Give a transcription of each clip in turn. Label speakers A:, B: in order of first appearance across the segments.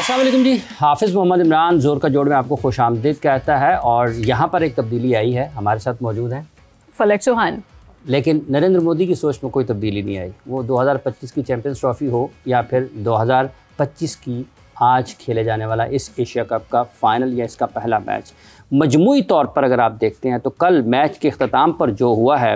A: अस्सलाम वालेकुम जी। हाफिज़ मोहम्मद इमरान ज़ोर का जोड़ में आपको खुश आमदीद कहता है। और यहाँ पर एक तब्दीली आई है, हमारे साथ मौजूद हैं
B: फलक चौहान।
A: लेकिन नरेंद्र मोदी की सोच में कोई तब्दीली नहीं आई। वो 2025 की चैम्पियंस ट्रॉफ़ी हो या फिर 2025 की आज खेले जाने वाला इस एशिया कप का फ़ाइनल या इसका पहला मैच, मजमूई तौर पर अगर आप देखते हैं तो कल मैच के अख्ताम पर जो हुआ है,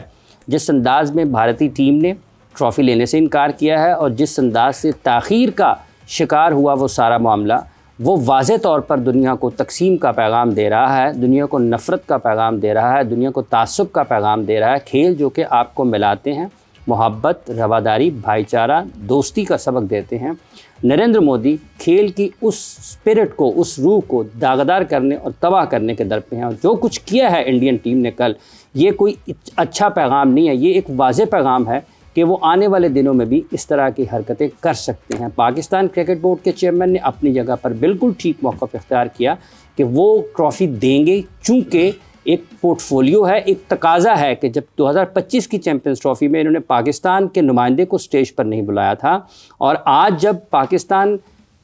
A: जिस अंदाज़ में भारतीय टीम ने ट्रॉफ़ी लेने से इनकार किया है और जिस अंदाज़ से ताख़ीर का शिकार हुआ वो सारा मामला, वो वाज़े तौर पर दुनिया को तकसीम का पैगाम दे रहा है, दुनिया को नफ़रत का पैगाम दे रहा है, दुनिया को तासुब का पैगाम दे रहा है। खेल जो कि आपको मिलाते हैं, मोहब्बत, रवादारी, भाईचारा, दोस्ती का सबक देते हैं। नरेंद्र मोदी खेल की उस स्पिरिट को, उस रूह को दागदार करने और तबाह करने के दर पे हैं। और जो कुछ किया है इंडियन टीम ने कल, ये कोई अच्छा पैगाम नहीं है, ये एक वाज़े पैगाम है कि वो आने वाले दिनों में भी इस तरह की हरकतें कर सकते हैं। पाकिस्तान क्रिकेट बोर्ड के चेयरमैन ने अपनी जगह पर बिल्कुल ठीक मौक़िफ़ इख्तियार किया कि वो ट्रॉफ़ी देंगे, चूँकि एक पोर्टफोलियो है, एक तकाज़ा है कि जब 2025 की चैम्पियंस ट्रॉफ़ी में इन्होंने पाकिस्तान के नुमाइंदे को स्टेज पर नहीं बुलाया था, और आज जब पाकिस्तान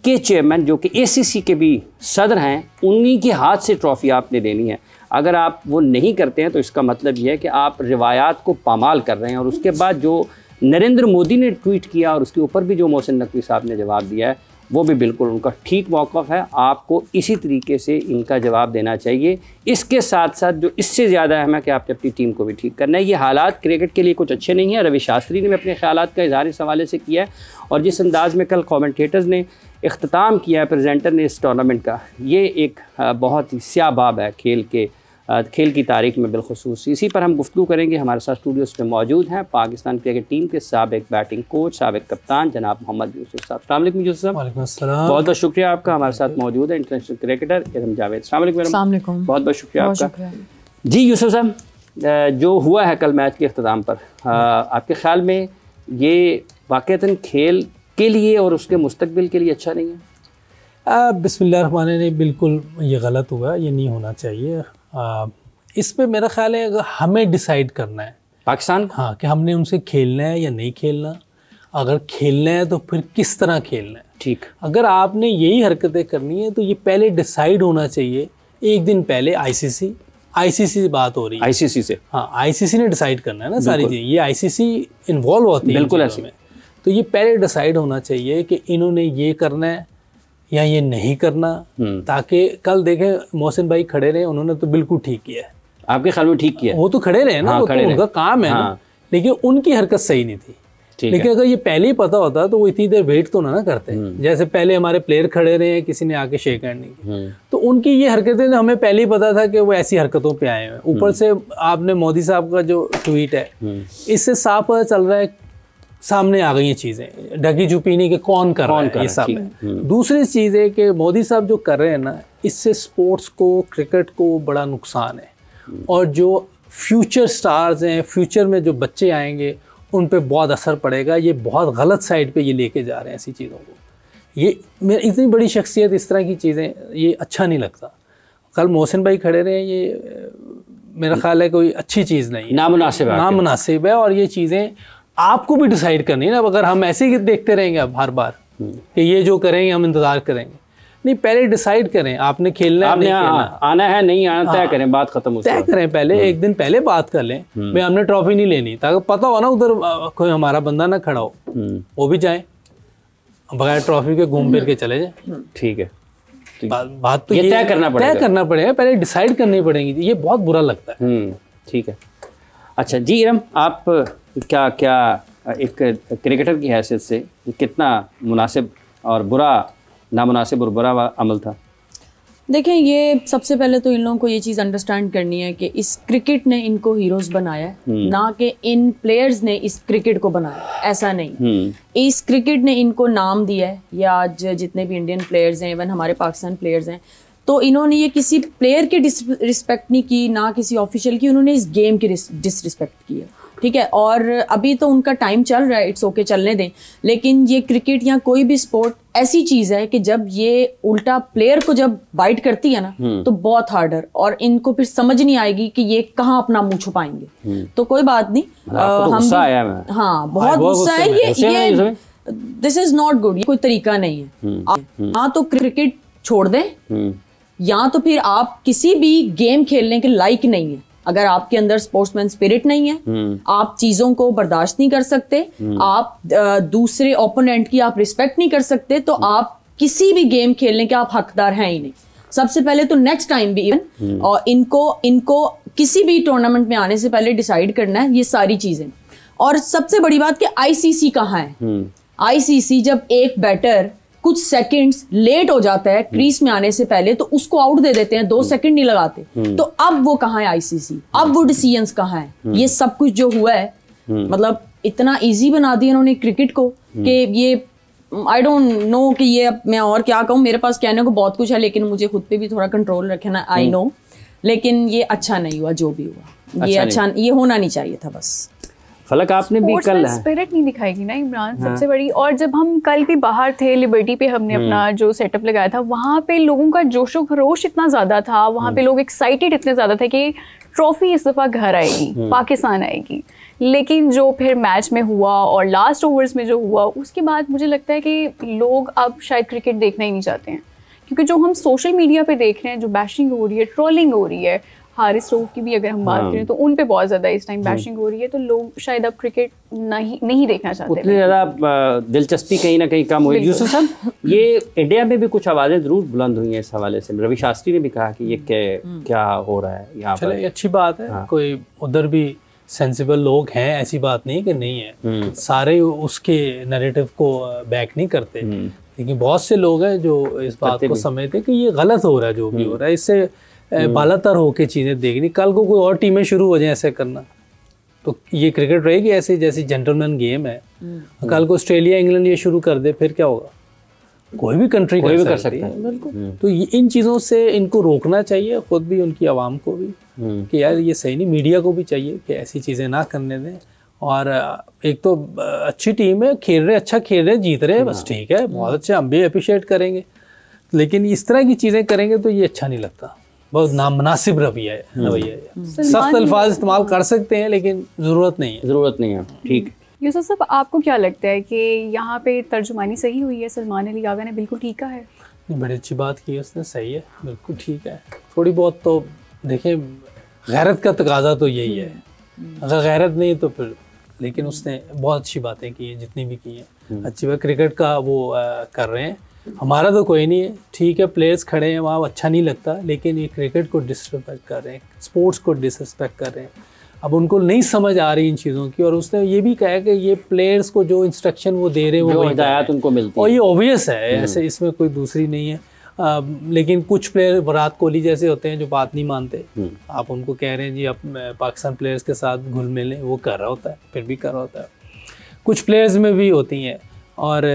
A: के चेयरमैन जो कि ACC के भी सदर हैं, उन्हीं के हाथ से ट्रॉफ़ी आपने देनी है, अगर आप वो नहीं करते हैं तो इसका मतलब ये है कि आप रिवायात को पामाल कर रहे हैं। और उसके बाद जो नरेंद्र मोदी ने ट्वीट किया और उसके ऊपर भी जो मोहसिन नकवी साहब ने जवाब दिया है, वो भी बिल्कुल उनका ठीक मौक़िफ़ है। आपको इसी तरीके से इनका जवाब देना चाहिए। इसके साथ साथ जो इससे ज़्यादा अहम है कि आपने अपनी टीम को भी ठीक करना है। ये हालात क्रिकेट के लिए कुछ अच्छे नहीं हैं। रवि शास्त्री ने भी अपने ख़यालात का इज़हार इस हवाले से किया है, और जिस अंदाज़ में कल कमेंटेटर्स ने इख्तिताम किया, प्रेजेंटर ने इस टूर्नामेंट का, ये एक बहुत ही स्याह बाब है खेल की तारीख में बिलखुसूस। इसी पर हम गुफ्तगू करेंगे। हमारे साथ स्टूडियोज़ में मौजूद हैं पाकिस्तान क्रिकेट टीम के साबिक बैटिंग कोच, साबिक कप्तान जनाब मोहम्मद यूसुफ साहब। अस्सलाम वालेकुम यूसुफ साहब।
B: वालेकुम अस्सलाम।
A: बहुत बहुत शुक्रिया आपका। हमारे साथ मौजूद है इंटरनेशनल क्रिकेटर इरम जावेद। अस्सलाम वालेकुम। बहुत बहुत शुक्रिया आपका। जी यूसुफ साहब, जो हुआ है कल मैच के अख्ताम पर, आपके ख़्याल में ये वाक़ईतन खेल के लिए और उसके मुस्तकबिल के लिए अच्छा नहीं है?
C: बिस्मिल्लाहिर्रहमानिर्रहीम, बिल्कुल ये गलत हुआ, ये नहीं होना चाहिए। इस पे मेरा ख्याल है हमें डिसाइड करना है
A: पाकिस्तान,
C: हाँ, कि हमने उनसे खेलना है या नहीं खेलना। अगर खेलना है तो फिर किस तरह खेलना है।
A: ठीक,
C: अगर आपने यही हरकतें करनी है तो ये पहले डिसाइड होना चाहिए। एक दिन पहले ICC से बात हो रही है,
A: ICC से,
C: हाँ, ICC ने डिसाइड करना है ना सारी चीज़ें। ये ICC इन्वॉल्व होती है
A: बिल्कुल ऐसे में,
C: तो ये पहले डिसाइड होना चाहिए कि इन्होंने ये करना है या ये नहीं करना, ताकि कल देखें मोहसिन भाई खड़े रहे, उन्होंने तो बिल्कुल ठीक किया है।
A: आपके ख्याल में ठीक किया?
C: वो तो खड़े रहे ना,
A: हाँ,
C: वो तो उनका काम है ना, लेकिन उनकी हरकत सही नहीं थी। लेकिन अगर ये पहले ही पता होता तो वो इतनी देर वेट तो ना करते। जैसे पहले हमारे प्लेयर खड़े रहे हैं, किसी ने आके शेक हैंड नहीं की, तो उनकी ये हरकतें हमें पहले ही पता था कि वो ऐसी हरकतों पे आए हैं। ऊपर से आपने मोदी साहब का जो ट्वीट है, इससे साफ पता चल रहा है, सामने आ गई हैं चीज़ें, ढकी छुपी नहीं कि कौन कर रहा है, ये सब है। दूसरी चीज़ है कि मोदी साहब जो कर रहे हैं ना, इससे स्पोर्ट्स को, क्रिकेट को बड़ा नुकसान है। और जो फ्यूचर स्टार्स हैं, फ्यूचर में जो बच्चे आएंगे, उन पे बहुत असर पड़ेगा। ये बहुत गलत साइड पे ये लेके जा रहे हैं ऐसी चीज़ों को। ये मेरी इतनी बड़ी शख्सियत, इस तरह की चीज़ें, ये अच्छा नहीं लगता। कल मोहसिन भाई खड़े रहे, ये मेरा ख्याल है कोई अच्छी चीज़ नहीं, नामुनासिब है। और ये चीज़ें आपको भी डिसाइड करनी है ना। अगर हम ऐसे ही देखते रहेंगे अब हर बार कि ये जो करेंगे हम इंतज़ार करेंगे, नहीं, पहले डिसाइड करें। आपने खेलना है, नहीं खेलना,
A: आना है नहीं आना, तय करें, बात खत्म,
C: तय करें पहले। एक दिन पहले बात कर लें, भाई हमने ट्रॉफी नहीं लेनी, ताकि पता हो ना उधर कोई हमारा बंदा ना खड़ा हो, वो भी जाए बगैर ट्रॉफी के, घूम फिर के चले जाए।
A: ठीक है,
C: बात तो ये तय करना पड़ेगा, पहले डिसाइड करनी पड़ेगी। ये बहुत बुरा लगता है।
A: ठीक है। अच्छा जी इरम, आप क्या एक क्रिकेटर की हैसियत से कितना मुनासिब और बुरा, नामुनासिब और बुरा अमल था?
B: देखें, ये सबसे पहले तो इन लोगों को ये चीज़ अंडरस्टैंड करनी है कि इस क्रिकेट ने इनको हीरोज़ बनाया है, ना कि इन प्लेयर्स ने इस क्रिकेट को बनाया। ऐसा नहीं, इस क्रिकेट ने इनको नाम दिया है। या आज जितने भी इंडियन प्लेयर्स हैं, इवन हमारे पाकिस्तान प्लेयर्स हैं, तो इन्होंने ये किसी प्लेयर की डिसरिस्पेक्ट नहीं की, ना किसी ऑफिशियल की, उन्होंने इस गेम की डिसरिस्पेक्ट की है। ठीक है, और अभी तो उनका टाइम चल रहा है, इट्स ओके, चलने दें। लेकिन ये क्रिकेट या कोई भी स्पोर्ट ऐसी चीज़ है कि जब ये उल्टा प्लेयर को जब बाइट करती है ना, तो बहुत हार्डर, और इनको फिर समझ नहीं आएगी कि ये कहाँ अपना मुंह छुपाएंगे। तो कोई बात नहीं, हम, हाँ, बहुत गुस्सा है। ये दिस इज नॉट गुड, ये कोई तरीका नहीं है। या तो क्रिकेट छोड़ दें या तो फिर आप किसी भी गेम खेलने के लायक नहीं है। अगर आपके अंदर स्पोर्ट्समैन स्पिरिट नहीं है, आप चीजों को बर्दाश्त नहीं कर सकते, आप दूसरे ओपोनेंट की आप रिस्पेक्ट नहीं कर सकते, तो आप किसी भी गेम खेलने के आप हकदार हैं ही नहीं। सबसे पहले तो नेक्स्ट टाइम भी इवन और इनको किसी भी टूर्नामेंट में आने से पहले डिसाइड करना है ये सारी चीजें। और सबसे बड़ी बात कि आईसीसी कहाँ है? आईसीसी जब एक बैटर कुछ सेकंड्स लेट हो जाता है क्रीज में आने से पहले तो उसको आउट दे देते हैं, 2 सेकंड नहीं लगाते, तो अब वो कहाँ है आईसीसी? अब वो डिसीजंस कहाँ है? ये सब कुछ जो हुआ है मतलब इतना इजी बना दिया इन्होंने क्रिकेट को कि ये आई डोंट नो कि ये अब मैं और क्या कहूँ। मेरे पास कहने को बहुत कुछ है लेकिन मुझे खुद पे भी थोड़ा कंट्रोल रखना, आई नो, लेकिन ये अच्छा नहीं हुआ जो भी हुआ। ये अच्छा ये होना नहीं चाहिए था बस।
A: फलक आपने भी कल
D: स्पिरिट नहीं दिखाएगी ना इमरान, सबसे बड़ी। और जब हम कल भी बाहर थे लिबर्टी पे, हमने अपना जो सेटअप लगाया था, वहाँ पे लोगों का जोशो खरोश इतना ज्यादा था, वहाँ पे लोग एक्साइटेड इतने ज्यादा थे कि ट्रॉफी इस दफा घर आएगी, पाकिस्तान आएगी। लेकिन जो फिर मैच में हुआ और लास्ट ओवर्स में जो हुआ उसके बाद मुझे लगता है कि लोग अब शायद क्रिकेट देखना ही नहीं चाहते हैं, क्योंकि जो हम सोशल मीडिया पे देख रहे हैं, जो बैशिंग हो रही है, ट्रोलिंग हो रही है, हारिस रऊफ की भी अगर हम बात करें तो उन पे बहुत ज़्यादा इस टाइम बैशिंग हो रही है, तो लोग शायद अब क्रिकेट नहीं देखना चाहते,
A: उतनी ज़्यादा दिलचस्पी कहीं ना कहीं कम हुई। यूसुफ साहब, ये इंडिया में भी कुछ आवाज़ें ज़रूर बुलंद हुई हैं इस हवाले से। रवि शास्त्री ने भी कहा कि ये क्या हो रहा है यहाँ पर।
C: चलिए अच्छी बात है, कोई उधर भी सेंसिबल लोग हैं, ऐसी बात नहीं कि नहीं है, सारे उसके नैरेटिव को बैक नहीं करते, लेकिन बहुत से लोग हैं जो इस बात को समझते हैं कि ये गलत हो रहा है जो भी हो रहा है, इससे बालातर होके चीज़ें देखनी। कल को कोई और टीमें शुरू हो जाए ऐसे करना तो ये क्रिकेट रहेगी ऐसे जैसी जेंटलमैन गेम है। कल को ऑस्ट्रेलिया इंग्लैंड ये शुरू कर दे फिर क्या होगा? कोई भी कंट्री कर सकता है। तो इन चीज़ों से इनको रोकना चाहिए, खुद भी उनकी आवाम को भी, कि यार ये सही नहीं। मीडिया को भी चाहिए कि ऐसी चीज़ें ना करने दें। और एक तो अच्छी टीम है, खेल रहे, अच्छा खेल रहे, जीत रहे, बस ठीक है, बहुत अच्छा, हम भी अप्रिशिएट करेंगे। लेकिन इस तरह की चीज़ें करेंगे तो ये अच्छा नहीं लगता, बहुत नामुनासिब रवैया है। सख्त अल्फाज इस्तेमाल कर सकते हैं लेकिन ज़रूरत नहीं है। ठीक।
D: यूसुफ साहब, आपको क्या लगता है कि यहाँ पे तर्जुमानी सही हुई है? सलमान अली आगा ने बिल्कुल ठीक है,
C: बड़ी अच्छी बात की उसने, सही है, बिल्कुल ठीक है। थोड़ी बहुत तो देखें, गैरत का तकाजा तो यही है, अगर गैरत नहीं तो फिर, लेकिन उसने बहुत अच्छी बातें की हैं, जितनी भी की हैं अच्छी बात। क्रिकेट का वो कर रहे हैं, हमारा तो कोई नहीं है, ठीक है, प्लेयर्स खड़े हैं वहाँ, अच्छा नहीं लगता, लेकिन ये क्रिकेट को डिसरिस्पेक्ट कर रहे हैं, स्पोर्ट्स को डिसरिस्पेक्ट कर रहे हैं। अब उनको नहीं समझ आ रही इन चीज़ों की, और उसने ये भी कहा कि ये प्लेयर्स को जो इंस्ट्रक्शन वो दे रहे हैं वो हिदायत उनको मिलती है, और ये ऑब्वियस है, ऐसे इसमें कोई दूसरी नहीं है। लेकिन कुछ प्लेयर विराट कोहली जैसे होते हैं जो बात नहीं मानते, आप उनको कह रहे हैं जी आप पाकिस्तान प्लेयर्स के साथ घुल मिलें, वो कर रहा होता है, फिर भी कर रहा होता है। कुछ प्लेयर्स में भी होती हैं, और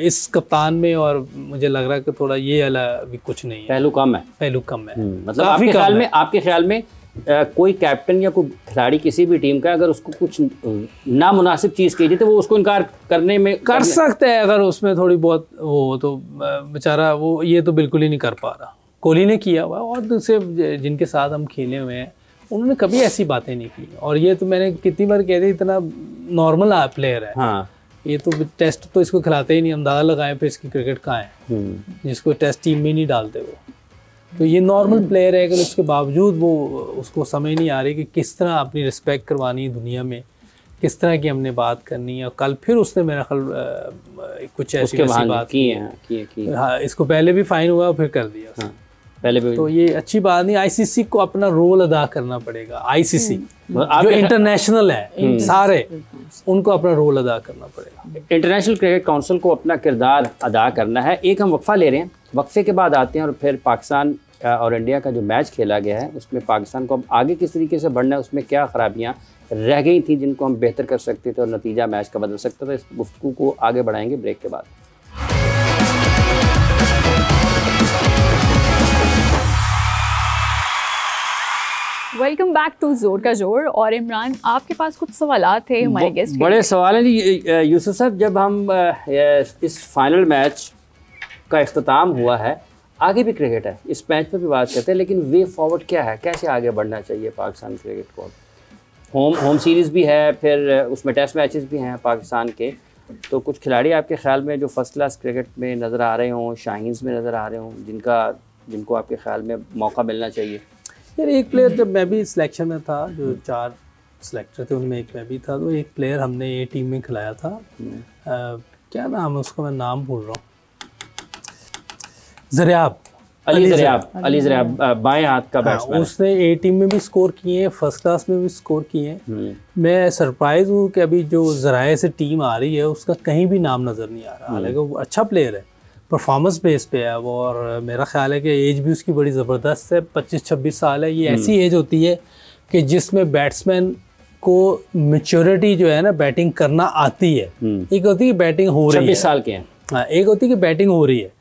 C: इस कप्तान में और मुझे लग रहा है कि थोड़ा ये अभी भी कुछ नहीं है,
A: पहलू कम है।
C: मतलब
A: आपके ख्याल में कोई कैप्टन या कोई खिलाड़ी किसी भी टीम का अगर उसको कुछ नामुनासिब चीज़ की जाए तो वो उसको इनकार करने में
C: कर सकते हैं, अगर उसमें थोड़ी बहुत वो तो बेचारा वो ये तो बिल्कुल ही नहीं कर पा रहा। कोहली ने किया हुआ, और दूसरे जिनके साथ हम खेले हुए हैं उन्होंने कभी ऐसी बातें नहीं की। और ये तो मैंने कितनी बार कह दी, इतना नॉर्मल प्लेयर है। हाँ, ये तो टेस्ट तो इसको खिलाते ही नहीं, अंदाज़ा लगाएं फिर इसकी क्रिकेट कहाँ है, जिसको टेस्ट टीम में नहीं डालते वो। तो ये नॉर्मल प्लेयर है, अगर उसके बावजूद वो उसको समझ नहीं आ रही कि किस तरह अपनी रिस्पेक्ट करवानी है दुनिया में, किस तरह की हमने बात करनी है। और कल फिर उसने मेरा ख्याल कुछ ऐसी बात की है। हाँ, इसको पहले भी फाइन हुआ फिर कर दिया। हाँ, पहले भी। तो ये अच्छी बात नहीं, आईसीसी को अपना रोल अदा करना पड़ेगा। आईसीसी जो इंटरनेशनल है सारे, उनको अपना रोल अदा करना पड़ेगा।
A: इंटरनेशनल क्रिकेट काउंसिल को अपना किरदार अदा करना है। एक हम वक्फा ले रहे हैं, वक्फे के बाद आते हैं और फिर पाकिस्तान और इंडिया का जो मैच खेला गया है उसमें पाकिस्तान को अब आगे किस तरीके से बढ़ना है, उसमें क्या खराबियां रह गई थी जिनको हम बेहतर कर सकते थे और नतीजा मैच का बदल सकता था। इस गुफ्तगू को आगे बढ़ाएंगे ब्रेक के बाद।
D: वेलकम बैक टू जोर का जोर। और इमरान, आपके पास कुछ सवालात थे हमारे गेस्ट।
A: बड़े सवाल हैं जी यूसुफ साहब। जब हम इस फाइनल मैच का इख्तिताम हुआ है, आगे भी क्रिकेट है, इस मैच पर भी बात करते हैं, लेकिन वे फॉरवर्ड क्या है, कैसे आगे बढ़ना चाहिए पाकिस्तान क्रिकेट को? होम सीरीज़ भी है, फिर उसमें टेस्ट मैचेस भी हैं पाकिस्तान के, तो कुछ खिलाड़ी आपके ख्याल में जो फर्स्ट क्लास क्रिकेट में नज़र आ रहे हों, शाहीन्स में नज़र आ रहे हों, जिनको आपके ख्याल में मौका मिलना चाहिए?
C: यार एक प्लेयर, जब मैं भी सिलेक्शन में था, जो 4 सिलेक्टर थे उनमें एक मैं भी था, तो एक प्लेयर हमने ये टीम में खिलाया था, क्या नाम है उसका, मैं नाम भूल रहा हूँ, अली ज़रियाब,
A: बाएं हाथ का बैट्समैन।
C: उसने ए टीम में भी स्कोर किए हैं, फर्स्ट क्लास में भी स्कोर किए हैं। मैं सरप्राइज हूँ कि अभी जो ज़राए से टीम आ रही है उसका कहीं भी नाम नज़र नहीं आ रहा। हालांकि वो अच्छा प्लेयर है, परफॉर्मेंस बेस पे है वो, और मेरा ख्याल है कि एज भी उसकी बड़ी ज़बरदस्त है, 25-26 साल है। ये ऐसी एज होती है कि जिसमें बैट्समैन को मैच्योरिटी जो है ना, बैटिंग करना आती है। एक होती है बैटिंग हो रही है,
A: 26 साल के हैं।
C: हाँ, एक होती है कि बैटिंग हो रही है।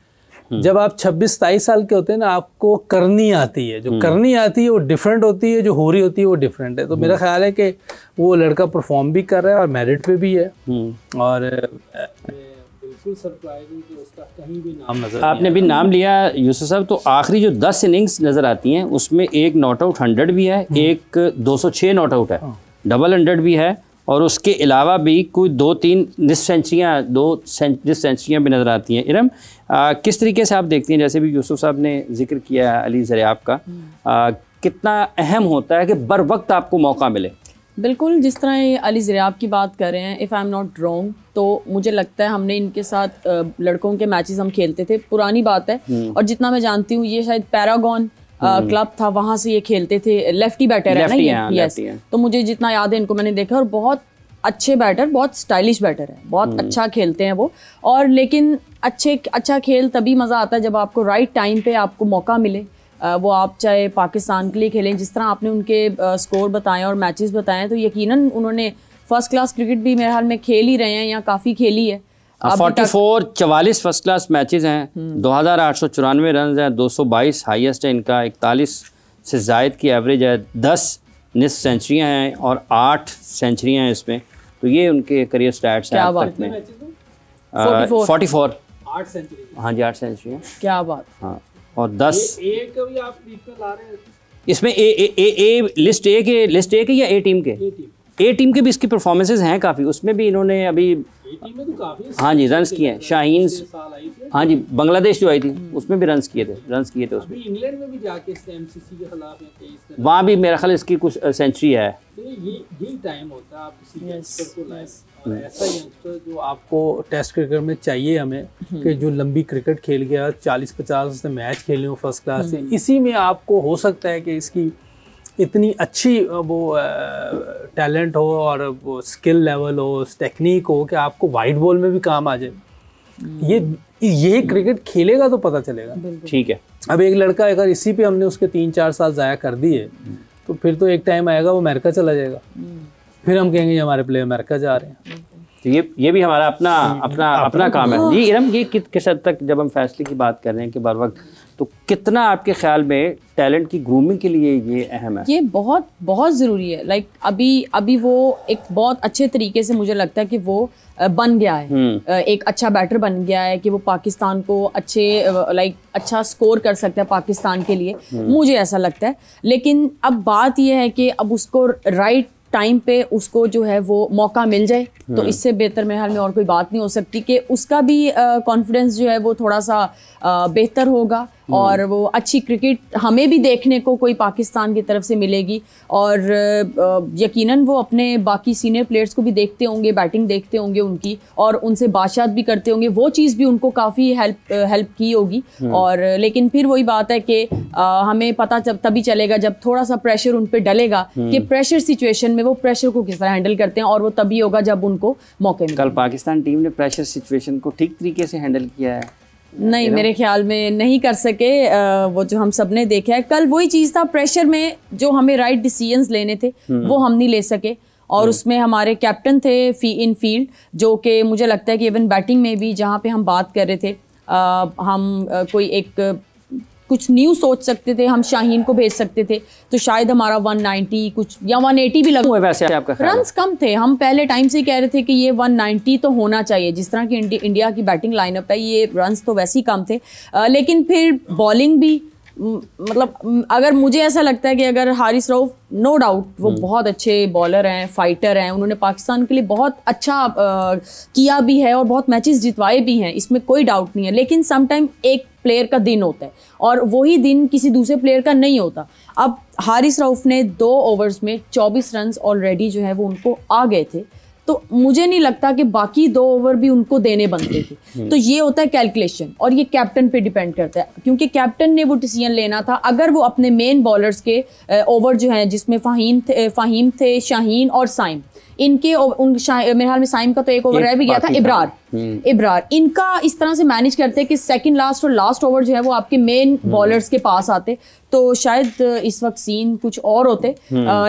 C: जब आप 26-27 साल के होते हैं ना, आपको करनी आती है, जो करनी आती है वो डिफरेंट होती है, जो हो रही होती है वो डिफरेंट है। तो मेरा ख्याल है कि वो लड़का परफॉर्म भी कर रहा है और मेरिट पे भी है, और बिल्कुल सरप्राइज हूं कि उसका कहीं भी नाम नजर।
A: आपने भी नाम लिया यूसुफ साहब, तो आखिरी जो 10 इनिंग्स नज़र आती हैं उसमें एक नॉट आउट 100 भी है, एक 206 नॉट आउट है, डबल 100 भी है, और उसके अलावा भी कोई 2-3 निस्फ सेंचुरियाँ भी नज़र आती हैं। इरम, किस तरीके से आप देखती हैं, जैसे भी यूसुफ साहब ने जिक्र किया है अली ज़रियाब का, कितना अहम होता है कि बर वक्त आपको मौका मिले?
B: बिल्कुल, जिस तरह ये अली ज़रियाब की बात कर रहे हैं, if I am not wrong, तो मुझे लगता है हमने इनके साथ लड़कों के मैचेस हम खेलते थे, पुरानी बात है, और जितना मैं जानती हूँ ये शायद पैरागॉन क्लब था, वहाँ से ये खेलते थे। लेफ्टी बैटर है ना ये? यस। तो मुझे जितना याद है इनको मैंने देखा, और बहुत अच्छे बैटर, बहुत स्टाइलिश बैटर है, बहुत अच्छा खेलते हैं वो। और लेकिन अच्छा खेल तभी मज़ा आता है जब आपको राइट टाइम पे आपको मौका मिले। वो आप चाहे पाकिस्तान के लिए खेलें, जिस तरह आपने उनके स्कोर बताएं और मैचेस बताएं, तो यकीनन उन्होंने फर्स्ट क्लास क्रिकेट भी मेरे हाल में खेल ही रहे हैं, या काफ़ी खेली है।
A: 44 फर्स्ट क्लास मैचेस हैं, 2894 रन हैं, 222 हाईएस्ट है इनका, 41 से ज़ायद की एवरेज है, 10 निस्फ सेंचुरियाँ हैं और 8 सेंचुरियाँ हैं इसमें। तो ये उनके करियर स्टैट्स हैं अब तक में। 44
C: 8 सेंचुरी।
A: हाँ जी, 8 सेंचुरियाँ।
B: क्या बात।
A: हाँ, और 10
C: एक भी आप बीच में ला रहे हैं
A: इसमें। लिस्ट ए के या ए टीम के? ए टीम के भी इसकी परफॉर्मेंसेज हैं काफ़ी, उसमें भी इन्होंने अभी
C: में तो काफी,
A: हाँ जी, रन्स किए हैं। शाहीन्स, हाँ जी, बांग्लादेश जो आई थी उसमें भी रन्स किए थे उसमें।
C: इंग्लैंड में भी जाके एमसीसी के खिलाफ
A: वहाँ भी मेरा ख्याल इसकी कुछ सेंचुरी है।
C: ये टाइम होता है आप किसी यंगस्टर को लाएं, और ऐसा यंगस्टर जो आपको टेस्ट क्रिकेट में चाहिए हमें, कि जो लंबी क्रिकेट खेल गया, 40-50 उसने मैच खेले हो फर्स्ट क्लास से, इसी में आपको हो सकता है कि इसकी इतनी अच्छी वो टैलेंट हो और वो स्किल लेवल हो, टेक्निक हो, कि आपको वाइट बॉल में भी काम आ जाए। ये क्रिकेट खेलेगा तो पता चलेगा।
A: ठीक है,
C: अब एक लड़का अगर इसी पे हमने उसके 3-4 साल ज़ाया कर दिए, तो फिर तो एक टाइम आएगा वो अमेरिका चला जाएगा, फिर हम कहेंगे हमारे प्लेयर अमेरिका जा रहे हैं।
A: तो ये भी हमारा अपना काम है। ये इरम, ये किस हद तक जब हम फैसले की बात कर रहे हैं कि बर वक्त, तो कितना आपके ख्याल में टैलेंट की ग्रूमिंग के लिए ये अहम है?
B: ये बहुत बहुत ज़रूरी है। लाइक अभी वो एक बहुत अच्छे तरीके से मुझे लगता है कि वो बन गया है, एक अच्छा बैटर बन गया है, कि वो पाकिस्तान को अच्छा स्कोर कर सकता है पाकिस्तान के लिए, मुझे ऐसा लगता है। लेकिन अब बात यह है कि अब उसको राइट टाइम पे उसको जो है वो मौका मिल जाए, तो इससे बेहतर मेरे हाल में और कोई बात नहीं हो सकती, कि उसका भी कॉन्फिडेंस जो है वो थोड़ा सा बेहतर होगा, और वो अच्छी क्रिकेट हमें भी देखने को कोई पाकिस्तान की तरफ से मिलेगी। और यकीनन वो अपने बाकी सीनियर प्लेयर्स को भी देखते होंगे, बैटिंग देखते होंगे उनकी, और उनसे बातचीत भी करते होंगे, वो चीज़ भी उनको काफ़ी हेल्प की होगी। और लेकिन फिर वही बात है कि हमें पता तभी चलेगा जब थोड़ा सा प्रेशर उन पर डलेगा, कि प्रेशर सिचुएशन में वो प्रेशर को किस तरह हैंडल करते हैं, और वो तभी होगा जब उनको मौके मिले।
A: कल पाकिस्तान टीम ने प्रेशर सिचुएशन को ठीक तरीके से हैंडल किया है?
B: नहीं, मेरे ख्याल में नहीं कर सके। वो जो हम सब ने देखा है कल, वही चीज़ था, प्रेशर में जो हमें राइट डिसीजंस लेने थे वो हम नहीं ले सके। और उसमें हमारे कैप्टन थे इन फील्ड, जो कि मुझे लगता है कि इवन बैटिंग में भी जहाँ पे हम बात कर रहे थे, हम कोई एक कुछ न्यू सोच सकते थे, हम शाहीन को भेज सकते थे, तो शायद हमारा 190 कुछ या 180 भी लगा।
A: वैसे आपका
B: रन्स कम थे, हम पहले टाइम से कह रहे थे कि ये 190 तो होना चाहिए, जिस तरह की इंडिया की बैटिंग लाइनअप है, ये रन्स तो वैसे ही कम थे। लेकिन फिर बॉलिंग भी मतलब अगर मुझे ऐसा लगता है कि अगर हारिस रऊफ नो डाउट वो बहुत अच्छे बॉलर हैं, फाइटर हैं, उन्होंने पाकिस्तान के लिए बहुत अच्छा किया भी है और बहुत मैचेस जितवाए भी हैं, इसमें कोई डाउट नहीं है, लेकिन समटाइम एक प्लेयर का दिन होता है और वही दिन किसी दूसरे प्लेयर का नहीं होता। अब हारिस रऊफ ने 2 ओवर्स में 24 रन ऑलरेडी जो है वो उनको आ गए थे, तो मुझे नहीं लगता कि बाकी 2 ओवर भी उनको देने बनते थे। तो ये होता है कैलकुलेशन और ये कैप्टन पे डिपेंड करता है, क्योंकि कैप्टन ने वो डिसीजन लेना था। अगर वो अपने मेन बॉलर्स के ओवर जो हैं, जिसमें फ़हीम थे, शाहीन और साइम, इनके मेरे ख्याल में साइम का तो 1 ओवर रह भी गया था, इब्रार, इनका इस तरह से मैनेज करते हैं कि सेकंड लास्ट और लास्ट ओवर जो है वो आपके मेन बॉलर्स के पास आते, तो शायद इस वक्त सीन कुछ और होते।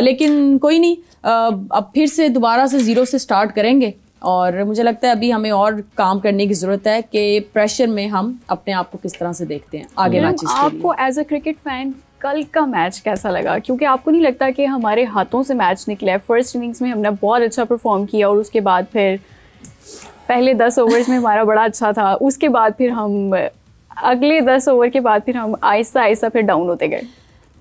B: लेकिन कोई नहीं, अब फिर से दोबारा से 0 से स्टार्ट करेंगे और मुझे लगता है अभी हमें और काम करने की ज़रूरत है कि प्रेशर में हम अपने आप को किस तरह से देखते हैं आगे मैचेस के लिए।
D: आपको एज अ क्रिकेट फैन कल का मैच कैसा लगा? क्योंकि आपको नहीं लगता कि हमारे हाथों से मैच निकला? फर्स्ट इनिंग्स में हमने बहुत अच्छा परफॉर्म किया और उसके बाद फिर पहले 10 ओवर्स में हमारा बड़ा अच्छा था, उसके बाद फिर हम अगले 10 ओवर के बाद फिर हम आहिस्ता आहिस्ता फिर डाउन होते गए।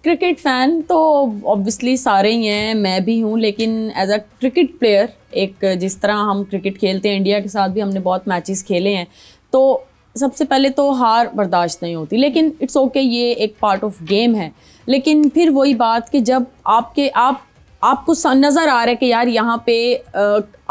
B: क्रिकेट फ़ैन तो ऑब्वियसली सारे ही हैं, मैं भी हूँ, लेकिन एज अ क्रिकेट प्लेयर, एक जिस तरह हम क्रिकेट खेलते हैं, इंडिया के साथ भी हमने बहुत मैचेस खेले हैं, तो सबसे पहले तो हार बर्दाश्त नहीं होती, लेकिन इट्स ओके, ये एक पार्ट ऑफ गेम है। लेकिन फिर वही बात कि जब आपको नज़र आ रहा है कि यार यहाँ पे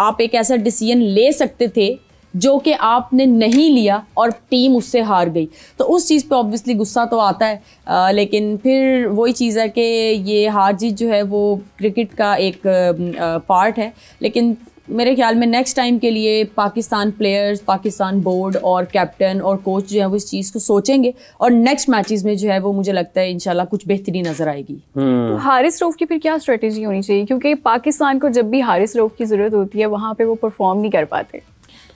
B: आप एक ऐसा डिसीजन ले सकते थे जो कि आपने नहीं लिया और टीम उससे हार गई, तो उस चीज़ पे ऑब्वियसली गुस्सा तो आता है। लेकिन फिर वही चीज़ है कि ये हार जीत जो है वो क्रिकेट का एक पार्ट है। लेकिन मेरे ख्याल में नेक्स्ट टाइम के लिए पाकिस्तान प्लेयर्स, पाकिस्तान बोर्ड और कैप्टन और कोच जो है वो इस चीज़ को सोचेंगे और नेक्स्ट मैचेस में जो है वो मुझे लगता है इंशाल्लाह कुछ बेहतरी नज़र आएगी।
D: तो हारिस रऊफ की फिर क्या स्ट्रेटेजी होनी चाहिए? क्योंकि पाकिस्तान को जब भी हारिस रऊफ की ज़रूरत होती है वहाँ पे वो परफॉर्म नहीं कर पाते।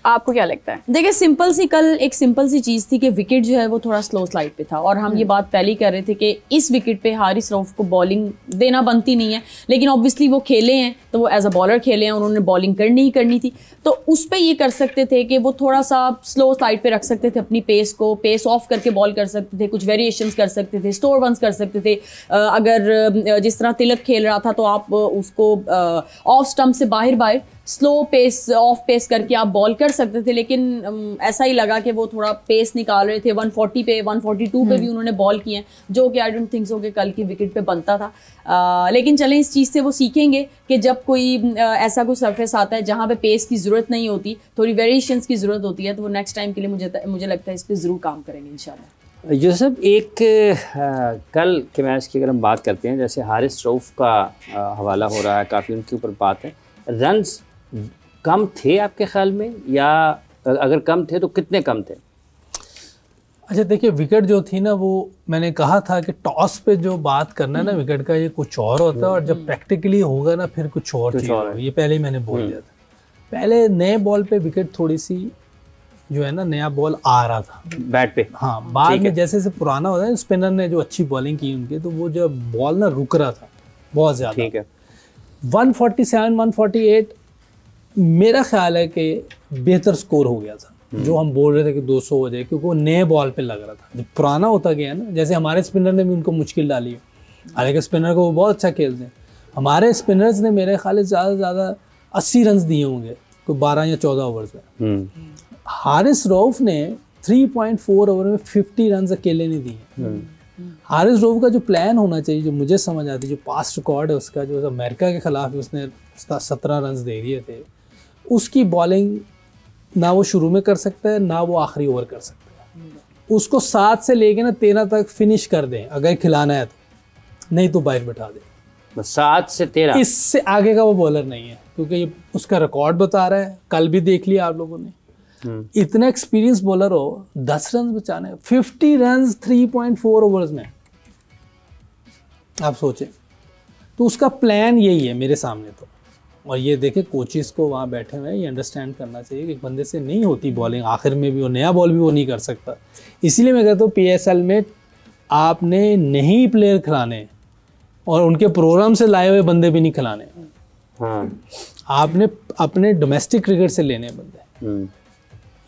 D: आपको क्या लगता है?
B: देखिए, कल एक सिंपल सी चीज़ थी कि विकेट जो है वो थोड़ा स्लो स्लाइड पे था और हम ये बात पहले ही कर रहे थे कि इस विकेट पे हारिस रऊफ को बॉलिंग देना बनती नहीं है, लेकिन ऑब्वियसली वो खेले हैं तो वो एज अ बॉलर खेले हैं, उन्होंने बॉलिंग करनी ही करनी थी, तो उस पर ये कर सकते थे कि वो थोड़ा सा स्लो स्लाइड पे रख सकते थे, अपनी पेस को पेस ऑफ करके बॉल कर सकते थे, कुछ वेरिएशंस कर सकते थे, स्टोर वंस कर सकते थे। अगर जिस तरह तिलक खेल रहा था तो आप उसको ऑफ स्टम्प से बाहर स्लो पेस, ऑफ पेस करके आप बॉल कर सकते थे, लेकिन ऐसा ही लगा कि वो थोड़ा पेस निकाल रहे थे। 140 पे 142 पे भी उन्होंने बॉल किए हैं, जो कि आई डोंट थिंक सो कि कल की विकेट पे बनता था। लेकिन चलें, इस चीज़ से वो सीखेंगे कि जब कोई ऐसा कोई सरफेस आता है जहाँ पे पेस की ज़रूरत नहीं होती, थोड़ी वेरिएशंस की ज़रूरत होती है, तो वो नेक्स्ट टाइम के लिए मुझे लगता है इस पर ज़रूर काम करेंगे इंशाल्लाह।
A: यूसुफ, एक कल के मैच की अगर हम बात करते हैं, जैसे हारिस रऊफ का हवाला हो रहा है, काफ़ी उनके ऊपर बात है, रन्स कम थे आपके ख्याल में, या अगर कम थे तो कितने कम थे?
C: अच्छा देखिए, विकेट जो थी ना, वो मैंने कहा था कि टॉस पे जो बात करना है ना विकेट का, ये कुछ और होता है और जब प्रैक्टिकली होगा ना फिर कुछ और है। ये पहले ही मैंने बोल दिया था। पहले नए बॉल पे विकेट थोड़ी सी जो है ना, नया बॉल आ रहा था
A: बैट पे,
C: हाँ, बाद में जैसे जैसे पुराना होता है, स्पिनर ने जो अच्छी बॉलिंग की उनकी, तो वो जब बॉल ना रुक रहा था बहुत ज़्यादा। ठीक है, 147 148 मेरा ख्याल है कि बेहतर स्कोर हो गया था, जो हम बोल रहे थे कि 200 हो जाए, क्योंकि वो नए बॉल पे लग रहा था। जब पुराना होता गया ना, जैसे हमारे स्पिनर ने भी उनको मुश्किल डाली है, हालांकि स्पिनर को वो बहुत अच्छा खेलते हैं। हमारे स्पिनर्स ने मेरे ख्याल से ज़्यादा से ज़्यादा 80 रन दिए होंगे कोई 12 या 14 ओवर्स में। हारिस रऊफ ने 3.4 ओवर में 50 रन अकेले नहीं दिए। हारिस रऊफ का जो प्लान होना चाहिए, जो मुझे समझ आती है, जो पास्ट रिकॉर्ड है उसका, जो अमेरिका के खिलाफ उसने 17 रन दे दिए थे, उसकी बॉलिंग ना वो शुरू में कर सकता है ना वो आखिरी ओवर कर सकता है। उसको 7 से लेके ना 13 तक फिनिश कर दें अगर खिलाना है, तो नहीं तो बाहर बैठा दें।
A: 7 से 13,
C: इससे आगे का वो बॉलर नहीं है, क्योंकि ये उसका रिकॉर्ड बता रहा है। कल भी देख लिया आप लोगों ने, इतना एक्सपीरियंस बॉलर हो, 10 रन बचाने, 50 रन 3.4 ओवर्स में, आप सोचें। तो उसका प्लान यही है मेरे सामने तो। और ये देखे कोचेस को वहाँ बैठे हुए हैं, ये अंडरस्टैंड करना चाहिए कि एक बंदे से नहीं होती बॉलिंग, आखिर में भी वो नया बॉल भी वो नहीं कर सकता। इसीलिए मैं कहता हूँ PSL में आपने नहीं प्लेयर खिलाने और उनके प्रोग्राम से लाए हुए बंदे भी नहीं खिलाने। आपने अपने डोमेस्टिक क्रिकेट से लेने बंदे।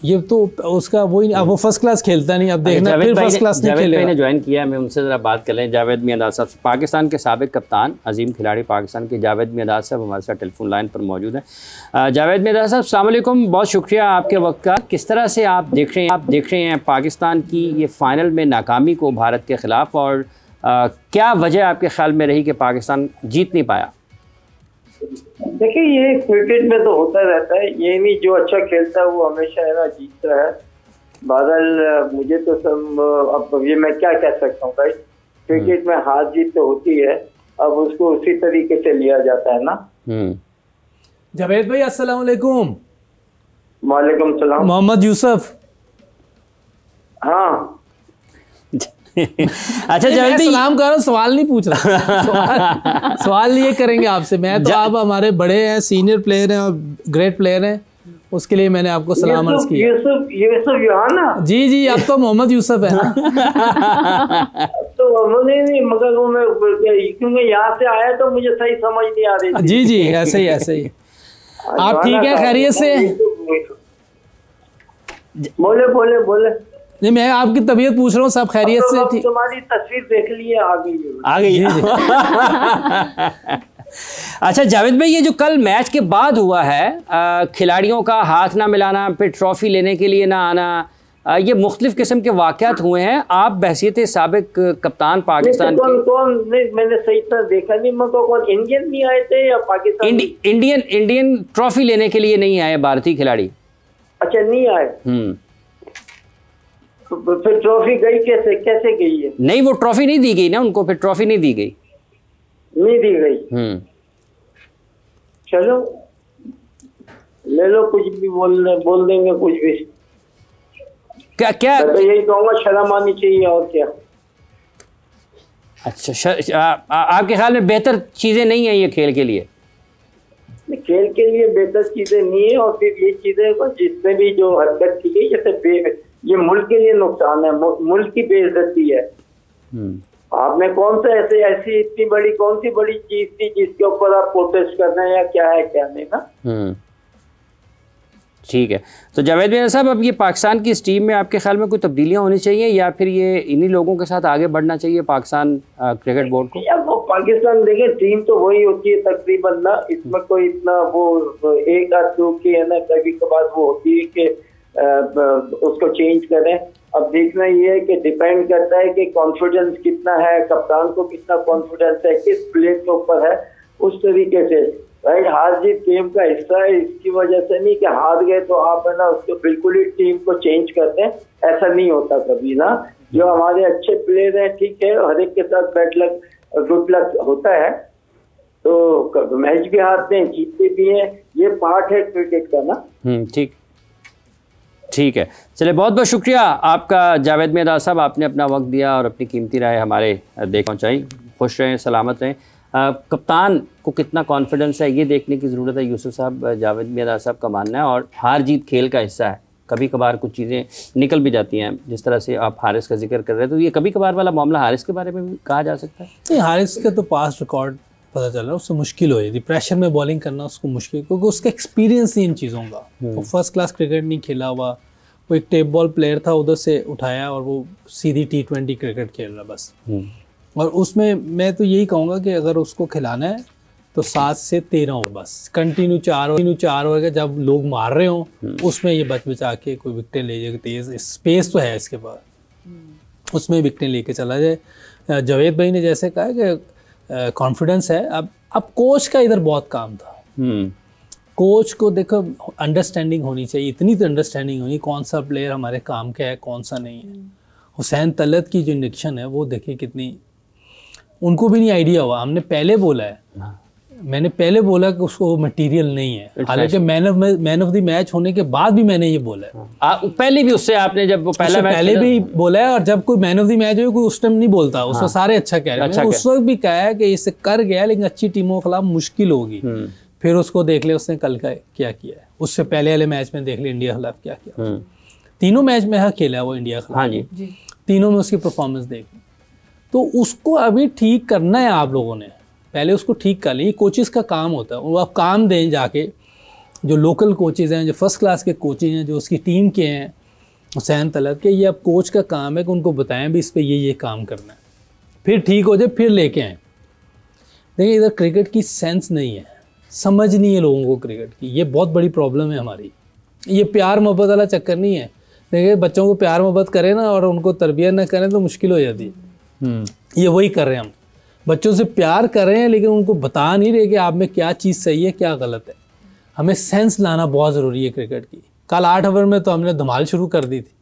C: ये तो उसका वही, अब वो फर्स्ट क्लास खेलता नहीं, अब देखना फिर फर्स्ट क्लास नहीं खेलेगा।
A: जावेद भाई ने ज्वाइन किया है, मैं उनसे ज़रा बात कर लें। जावेद मियांदाद साहब, पाकिस्तान के साबिक कप्तान, अजीम खिलाड़ी पाकिस्तान के जावेद मियांदाद साहब हमारे साथ टेलीफोन लाइन पर मौजूद हैं। जावेद मियांदाद साहब, अस्सलाम वालेकुम, बहुत शुक्रिया आपके वक्त का। किस तरह से आप देख रहे हैं पाकिस्तान की ये फाइनल में नाकामी को भारत के ख़िलाफ़, और क्या वजह आपके ख्याल में रही कि पाकिस्तान जीत नहीं पाया?
E: देखिए, ये क्रिकेट में तो होता रहता है, ये नहीं जो अच्छा खेलता है वो हमेशा है ना जीतता है। बादल मुझे तो सब, अब ये मैं क्या कह सकता हूँ भाई, क्रिकेट में हार जीत तो होती है, अब उसको उसी तरीके से लिया जाता है ना।
C: जावेद भाई अस्सलाम वालेकुम।
E: वालेकुम सलाम।
C: मोहम्मद यूसुफ।
E: हाँ
A: अच्छा जावेद भाई,
C: सलाम कर रहा हूं, सवाल नहीं पूछ रहा। सवाल ये करेंगे आपसे, मैं तो आप हमारे बड़े हैं, सीनियर प्लेयर हैं और ग्रेट प्लेयर हैं, उसके लिए मैंने आपको सलाम अर्ज किया।
E: यूसुफ ना?
C: जी, अब तो मोहम्मद यूसुफ है ना।
E: तो नहीं, मगर वो मैं क्योंकि यहाँ से आया तो मुझे सही समझ नहीं आ रही थी।
C: जी, ऐसे ही। आप ठीक है, खैरियत से?
E: बोले।
C: नहीं, मैं आपकी तबीयत पूछ रहा हूँ, सब खैरियत से? ठीक।
E: तुम्हारी तस्वीर देख ली है, आ गई।
A: अच्छा जावेद भाई, ये जो कल मैच के बाद हुआ है, खिलाड़ियों का हाथ ना मिलाना, फिर ट्रॉफी लेने के लिए ना आना, ये मुख्तलिफ किस्म के वाक़यात हुए हैं। आप बहसीयत साबिक कप्तान पाकिस्तान के,
E: कौन नहीं, मैंने सही तरह देखा नहीं, मगर कौन इंडियन नहीं आए थे या पाकिस्तान?
A: इंडियन ट्रॉफी लेने के लिए नहीं आए भारतीय खिलाड़ी।
E: अच्छा, नहीं आए। तो फिर ट्रॉफी गई कैसे गई है?
A: नहीं, वो ट्रॉफी नहीं दी गई ना उनको, फिर ट्रॉफी नहीं दी गई।
E: चलो ले लो, कुछ भी बोल देंगे, कुछ भी।
A: क्या
E: तो यही कहूँगा, शर्म आनी चाहिए, और क्या।
A: अच्छा, आपके ख्याल में बेहतर चीजें नहीं है ये खेल के लिए?
E: खेल के लिए बेहतर चीजें नहीं है, और फिर ये चीजें जिसमें भी जो हरकत की गई, जैसे ये मुल्क के लिए नुकसान है, मुल्क की बेइज्जती है। आपने कौन सा ऐसी इतनी बड़ी कौन सी बड़ी चीज थी जिसके ऊपर आप प्रोटेस्ट कर रहे हैं, या क्या है क्या नहीं ना।
A: ठीक है, तो जावेद मियां साहब, अब ये पाकिस्तान की इस टीम में आपके ख्याल में कोई तब्दीलियां होनी चाहिए, या फिर ये इन्हीं लोगों के साथ आगे बढ़ना चाहिए पाकिस्तान क्रिकेट बोर्ड को?
E: या वो पाकिस्तान देखें, टीम तो वही होती है तकरीबन ना, इसमें कोई इतना वो एक आध दो की है ना, कभी कभार वो होती है कि उसको चेंज करें। अब देखना ये है कि डिपेंड करता है कि कॉन्फिडेंस कितना है, कप्तान को कितना कॉन्फिडेंस है, किस प्लेयर के ऊपर है, उस तरीके से। राइट, हार जीत गेम का हिस्सा है, इसकी वजह से नहीं कि हार गए तो आप है ना उसको बिल्कुल ही टीम को चेंज कर दें, ऐसा नहीं होता कभी ना। जो हमारे अच्छे प्लेयर हैं, ठीक है, हर एक के साथ बैड लक गुड लक होता है, तो मैच भी हारते हैं, जीतते भी हैं, ये पार्ट है क्रिकेट का ना।
A: ठीक है, चलिए, बहुत बहुत शुक्रिया आपका जावेद मियांदाद साहब, आपने अपना वक्त दिया और अपनी कीमती राय हमारे देख पहुँचाई। खुश रहें, सलामत रहें। कप्तान को कितना कॉन्फिडेंस है ये देखने की ज़रूरत है। यूसुफ साहब, जावेद मियांदाद साहब का मानना है, और हार जीत खेल का हिस्सा है, कभी कभार कुछ चीज़ें निकल भी जाती हैं। जिस तरह से आप हारिस का जिक्र कर रहे हैं, तो ये कभी कभार वाला मामला हारिस के बारे में भी कहा जा सकता है?
C: नहीं, हारिस का तो पास्ट रिकॉर्ड पता चल रहा है, उससे मुश्किल हो जाती, प्रेशर में बॉलिंग करना उसको मुश्किल, क्योंकि उसका एक्सपीरियंस नहीं इन चीज़ों का। वो फर्स्ट क्लास क्रिकेट नहीं खेला हुआ, वो एक टेप बॉल प्लेयर था, उधर से उठाया और वो सीधी T20 क्रिकेट खेल रहा बस। और उसमें मैं तो यही कहूँगा कि अगर उसको खिलाना है तो 7 से 13 ओवर बस कंटिन्यू 4 ओवर के जब लोग मार रहे हों उसमें ये बचा के कोई विकेट ले जाएगा, तेज़ स्पेस तो है इसके पास, उसमें विकेट लेके चला जाए। जावेद भाई ने जैसे कहा कि कॉन्फिडेंस है, अब कोच का इधर बहुत काम था। कोच को देखो अंडरस्टैंडिंग होनी चाहिए, इतनी तो अंडरस्टैंडिंग होनी कौन सा प्लेयर हमारे काम का है कौन सा नहीं है। हुसैन तलत की जो इंजेक्शन है वो देखिए कितनी, उनको भी नहीं आइडिया हुआ, हमने पहले बोला है, मैंने पहले बोला कि उसको मटेरियल नहीं है, हालांकि मैन ऑफ द मैच होने के बाद भी मैंने ये बोला है।
A: पहले भी उससे आपने जब वो पहला मैच
C: पहले भी बोला है, और जब कोई मैन ऑफ द मैच हो कोई उस टाइम नहीं बोलता, उसमें सारे अच्छा कह रहे हैं, उस वक्त भी कहा है कि इसे कर गया लेकिन अच्छी टीमों के खिलाफ मुश्किल होगी। फिर उसको देख ले उसने कल का क्या किया है, उससे पहले वाले मैच में देख ले इंडिया के खिलाफ क्या किया, तीनों मैच में खेला है वो इंडिया के खिलाफ।
A: हाँ जी,
C: तीनों में उसकी परफॉर्मेंस देख, तो उसको अभी ठीक करना है आप लोगों ने, पहले उसको ठीक कर लें, कोचेस का काम होता है, वो आप काम दें जाके, जो लोकल कोचेज़ हैं, जो फर्स्ट क्लास के कोचेज़ हैं, जो उसकी टीम के हैं, हुसैन तलत के, ये अब कोच का काम है कि उनको बताएं भी इस पे ये काम करना है, फिर ठीक हो जाए फिर लेके आएँ। देखिए इधर क्रिकेट की सेंस नहीं है, समझ नहीं है लोगों को क्रिकेट की, ये बहुत बड़ी प्रॉब्लम है हमारी। ये प्यार मोहब्बत वाला चक्कर नहीं है। देखिए बच्चों को प्यार मोहब्बत करें ना और उनको तरबियत ना करें तो मुश्किल हो जाती है। ये वही कर रहे हैं हम, बच्चों से प्यार कर रहे हैं लेकिन उनको बता नहीं रहे कि आप में क्या चीज़ सही है क्या गलत है। हमें सेंस लाना बहुत ज़रूरी है क्रिकेट की। कल 8 ओवर में तो हमने धमाल शुरू कर दी थी,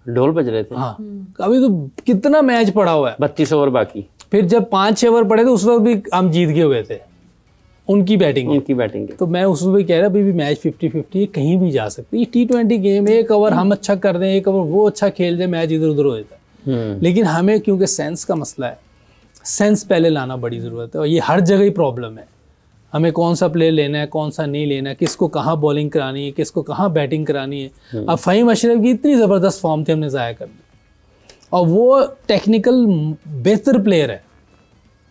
A: ढोल बज रहे थे।
C: हाँ, अभी तो कितना मैच पड़ा हुआ है,
A: 32 ओवर बाकी।
C: फिर जब 5-6 ओवर पड़े थे उस वक्त भी हम जीत गए हुए थे उनकी बैटिंग। तो मैं उस वक्त कह रहा अभी भी मैच 50-50 कहीं भी जा सकती है। T20 गेम, 1 ओवर हम अच्छा कर दें, 1 ओवर वो अच्छा खेल दे, मैच इधर उधर हो जाता है। लेकिन हमें क्योंकि सेंस का मसला है, सेंस पहले लाना बड़ी ज़रूरत है और ये हर जगह ही प्रॉब्लम है। हमें कौन सा प्लेयर लेना है, कौन सा नहीं लेना है, किसको कहाँ बॉलिंग करानी है, किसको कहाँ बैटिंग करानी है। अब फ़हीम अशरफ की इतनी ज़बरदस्त फॉर्म थी, हमने ज़ाया कर दी और वो टेक्निकल बेहतर प्लेयर है।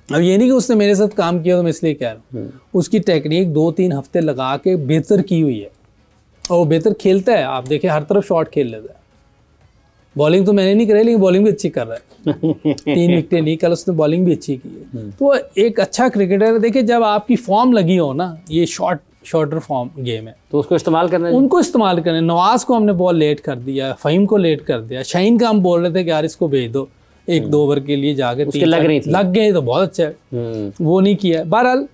C: अब ये नहीं कि उसने मेरे साथ काम किया तो मैं इसलिए कह रहा हूँ, उसकी टेक्निक 2-3 हफ्ते लगा के बेहतर की हुई है और वो बेहतर खेलता है। आप देखें हर तरफ शॉट खेल लेता है। बॉलिंग तो मैंने नहीं कराई लेकिन बॉलिंग भी अच्छी कर रहा है। 3 विकेटें ली, कल उसने बॉलिंग भी अच्छी की है। तो एक अच्छा क्रिकेटर है। देखिए जब आपकी फॉर्म लगी हो ना, ये शॉर्टर फॉर्म गेम है तो
A: उसको इस्तेमाल करना,
C: उनको इस्तेमाल करना। नवाज को हमने बॉल लेट कर दिया, फ़हीम को लेट कर दिया, शाहीन का हम बोल रहे थे कि यार इसको भेज दो 1-2 ओवर के लिए, जाके लग गए तो बहुत अच्छा है, वो नहीं किया। बहरहाल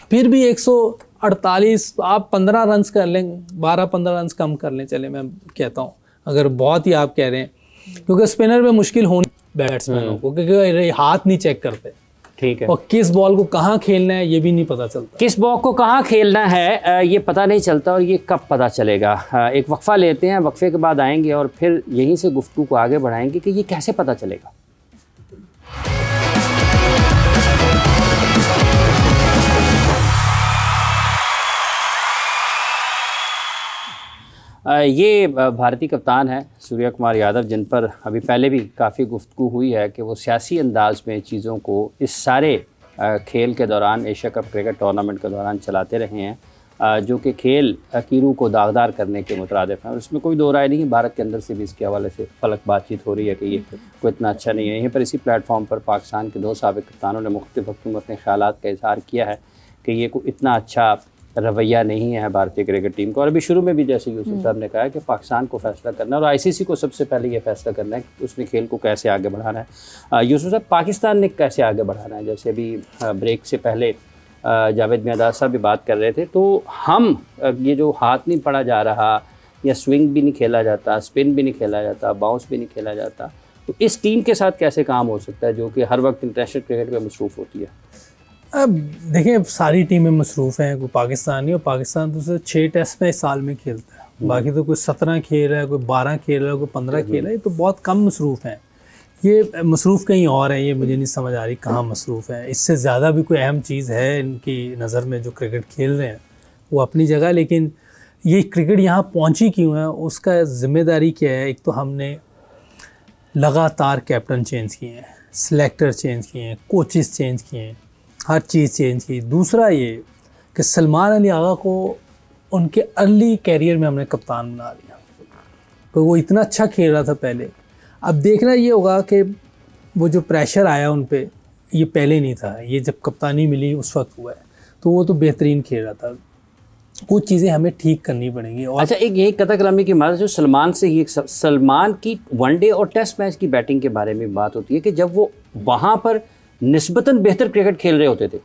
C: फिर भी 148 आप 15 रन कर लें, 12-15 रन कम कर लें, चले मैं कहता हूँ अगर बहुत ही आप कह रहे हैं, क्योंकि स्पिनर पे मुश्किल होनी बैट्समैनों को, क्योंकि हाथ नहीं चेक करते।
A: ठीक है,
C: और किस बॉल को कहाँ खेलना है ये भी नहीं पता चलता।
A: किस बॉल को कहाँ खेलना है ये पता नहीं चलता और ये कब पता चलेगा। एक वक्फा लेते हैं, वक्फे के बाद आएंगे और फिर यहीं से गुफ्तगू को आगे बढ़ाएंगे कि ये कैसे पता चलेगा। ये भारतीय कप्तान है सूर्या कुमार यादव, जिन पर अभी पहले भी काफ़ी गुफ्तगू हुई है कि वो सियासी अंदाज में चीज़ों को इस सारे खेल के दौरान, एशिया कप क्रिकेट टूर्नामेंट के दौरान चलाते रहे हैं, जो कि खेल कीरू को दागदार करने के मुतरादिफ है। और इसमें कोई दो राय नहीं है, भारत के अंदर से भी इसके हवाले से फलक बातचीत हो रही है कि ये कोई इतना अच्छा नहीं है। यहीं पर इसी प्लेटफॉर्म पर पाकिस्तान के 2 साबिक कप्तानों ने मुख्तलिफ वक्त में अपने ख्यालात का इजहार किया है कि ये कोई इतना अच्छा रवैया नहीं है भारतीय क्रिकेट टीम को। और अभी शुरू में भी जैसे यूसुफ साहब ने कहा कि पाकिस्तान को फैसला करना है और आईसीसी को सबसे पहले ये फैसला करना है कि उसने खेल को कैसे आगे बढ़ाना है। यूसुफ साहब, पाकिस्तान ने कैसे आगे बढ़ाना है? जैसे अभी ब्रेक से पहले जावेद मियादाद साहब भी बात कर रहे थे, तो हम ये जो हाथ नहीं पड़ा जा रहा या स्विंग भी नहीं खेला जाता, स्पिन भी नहीं खेला जाता, बाउंस भी नहीं खेला जाता, तो इस टीम के साथ कैसे काम हो सकता है जो कि हर वक्त इंटरनेशनल क्रिकेट में मसरूफ़ होती है?
C: अब देखिए सारी टीमें मसरूफ़ हैं, कोई पाकिस्तान नहीं, और पाकिस्तान तो 6 टेस्ट में इस साल में खेलता है, बाकी तो कोई 17 खेल रहा है, कोई 12 खेल रहा है, कोई 15 खेल रहा है, तो बहुत कम मसरूफ़ हैं। ये मसरूफ़ कहीं और है, ये मुझे नहीं समझ आ रही कहाँ मसरूफ़ है। इससे ज़्यादा भी कोई अहम चीज़ है इनकी नज़र में जो क्रिकेट खेल रहे हैं वो अपनी जगह, लेकिन ये क्रिकेट यहाँ पहुँची क्यों है उसका ज़िम्मेदारी क्या है? एक तो हमने लगातार कैप्टन चेंज किए हैं, सिलेक्टर चेंज किए हैं, कोचेस चेंज किए हैं, हर चीज़ चेंज की। दूसरा ये कि सलमान अली आगा को उनके अर्ली कैरियर में हमने कप्तान बना लिया, तो वो इतना अच्छा खेल रहा था पहले। अब देखना ये होगा कि वो जो प्रेशर आया उन पे, ये पहले नहीं था, ये जब कप्तानी मिली उस वक्त हुआ है, तो वो तो बेहतरीन खेल रहा था। कुछ चीज़ें हमें ठीक करनी पड़ेंगी। और
A: अच्छा, एक यही कथा कलामी की बात जो सलमान से ही, सलमान की वनडे और टेस्ट मैच की बैटिंग के बारे में बात होती है कि जब वो वहाँ पर निस्बतन बेहतर क्रिकेट खेल रहे होते थे,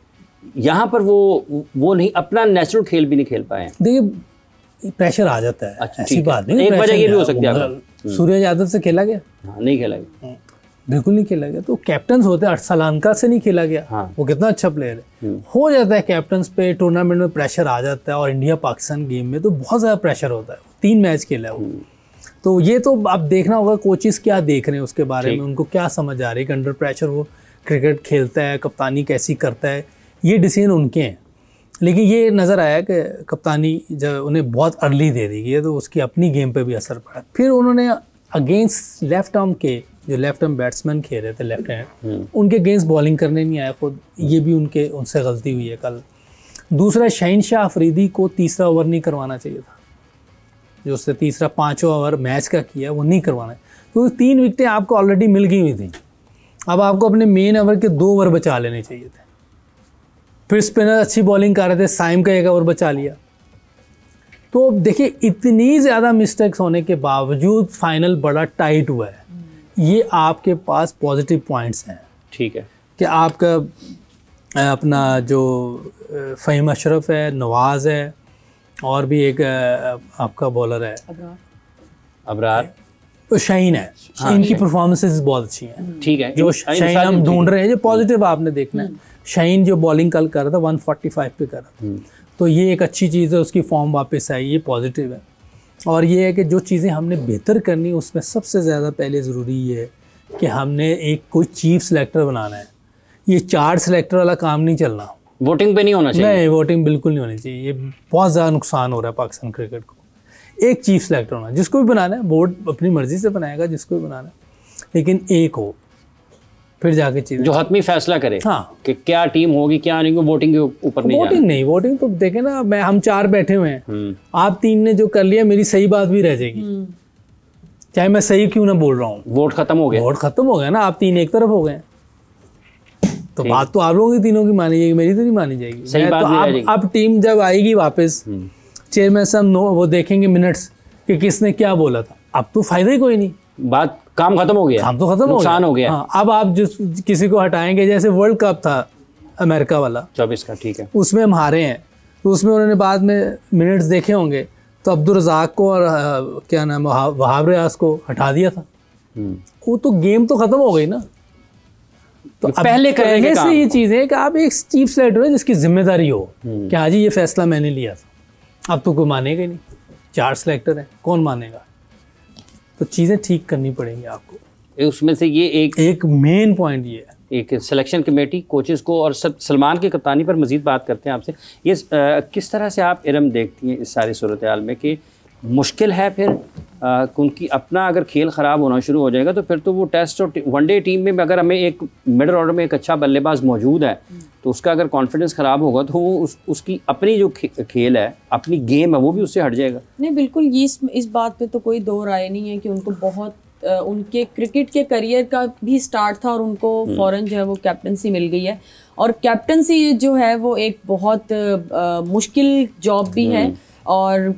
A: यहाँ पर वो नहीं, अपना नेचुरल खेल भी नहीं खेल पाए।
C: देखिए प्रेशर आ जाता है,
A: अच्छा,
C: ऐसी बात नहीं।
A: एक वजह ये भी हो सकती है,
C: सूर्य यादव से खेला गया?
A: हाँ, नहीं खेला गया,
C: बिल्कुल नहीं खेला गया। तो कैप्टन होते हैं, अर्सलानका से नहीं खेला गया।
A: हाँ।
C: वो कितना अच्छा प्लेयर है। हो जाता है कैप्टन पे, टूर्नामेंट में प्रेशर आ जाता है, और इंडिया पाकिस्तान गेम में तो बहुत ज़्यादा प्रेशर होता है। 3 मैच खेला है वो, तो ये तो आप देखना होगा कोचेस क्या देख रहे हैं उसके बारे में, उनको क्या समझ आ रही है कि अंडर प्रेशर वो क्रिकेट खेलता है, कप्तानी कैसी करता है, ये डिसीजन उनके हैं। लेकिन ये नज़र आया कि कप्तानी जब उन्हें बहुत अर्ली दे दी गई तो उसकी अपनी गेम पे भी असर पड़ा। फिर उन्होंने अगेंस्ट लेफ्ट आर्म के जो लेफ्ट आर्म बैट्समैन खेल रहे थे लेफ्ट हैंड, उनके अगेंस्ट बॉलिंग करने नहीं आया खुद, ये भी उनसे गलती हुई है कल। दूसरा शहनशाह अफरीदी को तीसरा ओवर नहीं करवाना चाहिए था, जो उससे तीसरा 5वां ओवर मैच का किया वो नहीं करवाना है, क्योंकि 3 विकेटें आपको ऑलरेडी मिल गई हुई थी। अब आपको अपने मेन ओवर के 2 ओवर बचा लेने चाहिए थे। फिर स्पिनर अच्छी बॉलिंग कर रहे थे, साइम का 1 ओवर बचा लिया। तो देखिए इतनी ज़्यादा मिस्टेक्स होने के बावजूद फाइनल बड़ा टाइट हुआ है। ये आपके पास पॉजिटिव पॉइंट्स हैं,
A: ठीक है,
C: कि आपका अपना जो फ़हीम अशरफ है, नवाज़ है, और भी एक आपका बॉलर है
A: अबरार,
C: शाहीन है। इनकी परफॉर्मेंसेस बहुत अच्छी हैं,
A: ठीक है,
C: जो शाहीन हम ढूंढ रहे हैं, जो पॉजिटिव आपने देखना है। शाहीन जो बॉलिंग कल कर रहा था 145 पे कर रहा था, तो ये एक अच्छी चीज़ है, उसकी फॉर्म वापस आई, ये पॉजिटिव है। और ये है कि जो चीज़ें हमने बेहतर करनी उसमें सबसे ज़्यादा पहले ज़रूरी ये है कि हमने एक कोई चीफ सेलेक्टर बनाना है। ये 4 सेलेक्टर वाला काम नहीं चलना,
A: वोटिंग पे नहीं होना चाहिए।
C: नहीं, वोटिंग बिल्कुल नहीं होनी चाहिए, ये बहुत ज़्यादा नुकसान हो रहा है पाकिस्तान क्रिकेट को। एक चीफ सेलेक्टर होना, जिसको भी बनाना है, बोर्ड अपनी मर्जी से बनाएगा जिसको भी बनाना है, लेकिन एक हो, फिर जाके चीज़
A: जो हतमी फैसला करे।
C: हाँ,
A: कि क्या टीम होगी क्या नहीं, वोटिंग के ऊपर नहीं
C: वोटिंग नहीं, वोटिंग तो देखे ना, हम 4 बैठे हुए हैं, आप 3 ने जो कर लिया, मेरी सही बात भी रह जाएगी, चाहे मैं सही क्यों ना बोल रहा हूँ,
A: वोट खत्म हो गया,
C: वोट खत्म हो गया ना, आप 3 एक तरफ हो गए, तो बात तो आप लोगों की तीनों की मानी जाएगी, मेरी तो नहीं मानी जाएगी।
A: सही बात
C: तो
A: भी रह जाएगी।
C: अब टीम जब आएगी वापस, चेयरमैन साहब वो देखेंगे मिनट्स कि किसने क्या बोला था, अब तो फायदा ही कोई नहीं,
A: बात काम खत्म हो गया,
C: काम तो खत्म हो गया,
A: नुकसान हो गया।
C: हाँ, अब आप जिस किसी को हटाएंगे, जैसे वर्ल्ड कप था अमेरिका वाला
A: 24 का, ठीक है,
C: उसमें हम हारे हैं, तो उसमें उन्होंने बाद में मिनट्स देखे होंगे, तो अब्दुल रज़ाक को और क्या नाम है वहाब रियाज को हटा दिया था, वो तो गेम तो खत्म हो गई ना। तो
A: पहले
C: से ये चीज़ है कि आप एक चीफ सेलेक्टर है जिसकी जिम्मेदारी हो कि हाँ जी ये फैसला मैंने लिया था, अब तो कोई मानेगा ही नहीं, 4 सेलेक्टर हैं, कौन मानेगा, तो चीज़ें ठीक करनी पड़ेंगी आपको।
A: उसमें से ये एक
C: मेन पॉइंट ये है,
A: एक सिलेक्शन कमेटी, कोचेस को, और सलमान की कप्तानी पर मज़ीद बात करते हैं आपसे। ये किस तरह से आप इरम देखती हैं इस सारी सूरत हाल में, कि मुश्किल है फिर उनकी अपना अगर खेल ख़राब होना शुरू हो जाएगा तो फिर तो वो टेस्ट और वनडे टीम में अगर हमें एक मिडल ऑर्डर में एक अच्छा बल्लेबाज मौजूद है, तो उसका अगर कॉन्फिडेंस ख़राब होगा तो वो उसकी अपनी जो खेल है, अपनी गेम है, वो भी उससे हट जाएगा।
B: नहीं, बिल्कुल, ये इस बात पे तो कोई दो राय नहीं है कि उनको बहुत उनके क्रिकेट के करियर का भी स्टार्ट था और उनको फ़ौरन जो है वो कैप्टनसी मिल गई है, और कैप्टनसी जो है वो एक बहुत मुश्किल जॉब भी है, और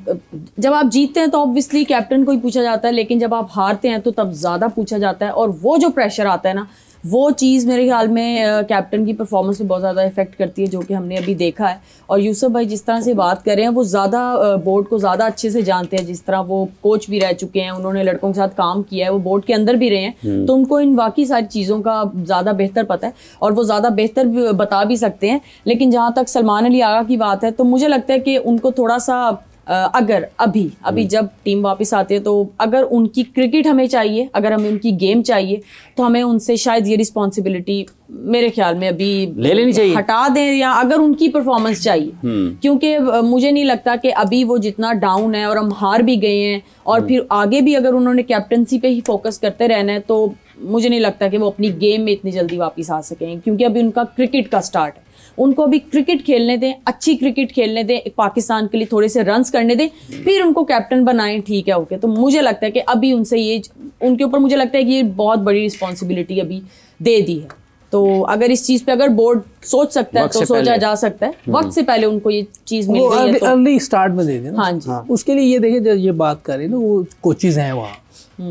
B: जब आप जीतते हैं तो ऑब्वियसली कैप्टन को ही पूछा जाता है, लेकिन जब आप हारते हैं तो तब ज़्यादा पूछा जाता है, और वो जो प्रेशर आता है ना, वो चीज़ मेरे ख्याल में कैप्टन की परफॉर्मेंस पे बहुत ज़्यादा इफेक्ट करती है, जो कि हमने अभी देखा है। और यूसुफ भाई जिस तरह से बात कर रहे हैं, वो ज़्यादा बोर्ड को ज़्यादा अच्छे से जानते हैं, जिस तरह वो कोच भी रह चुके हैं, उन्होंने लड़कों के साथ काम किया है, वो बोर्ड के अंदर भी रहे हैं, तो उनको इन वाकई सारी चीज़ों का ज़्यादा बेहतर पता है और वो ज़्यादा बेहतर बता भी सकते हैं। लेकिन जहाँ तक सलमान अली आगा की बात है, तो मुझे लगता है कि उनको थोड़ा सा अगर अभी जब टीम वापस आती है, तो अगर उनकी क्रिकेट हमें चाहिए, अगर हमें उनकी गेम चाहिए, तो हमें उनसे शायद ये रिस्पॉन्सिबिलिटी मेरे ख्याल में अभी
A: ले लेनी चाहिए,
B: हटा दें, या अगर उनकी परफॉर्मेंस चाहिए, क्योंकि मुझे नहीं लगता कि अभी वो जितना डाउन है और हम हार भी गए हैं, और फिर आगे भी अगर उन्होंने कैप्टनसी पे ही फोकस करते रहना है, तो मुझे नहीं लगता कि वो अपनी गेम में इतनी जल्दी वापस आ सकेंगे, क्योंकि अभी उनका क्रिकेट का स्टार्ट है। उनको अभी क्रिकेट खेलने दें, अच्छी क्रिकेट खेलने दें, पाकिस्तान के लिए थोड़े से रन्स करने दें, फिर उनको कैप्टन बनाएं, ठीक है, ओके। तो मुझे लगता है कि अभी उनसे ये, उनके ऊपर मुझे लगता है कि ये बहुत बड़ी रिस्पॉन्सिबिलिटी अभी दे दी है। तो अगर इस चीज़ पे अगर बोर्ड सोच सकता है तो सोचा जा सकता है, वक्त से पहले उनको ये चीज़ मिल गई है, तो
C: अर्ली स्टार्ट में दे देना।
B: हाँ जी,
C: उसके लिए ये देखिए, ये बात करें ना, वो कोचेज हैं वहाँ,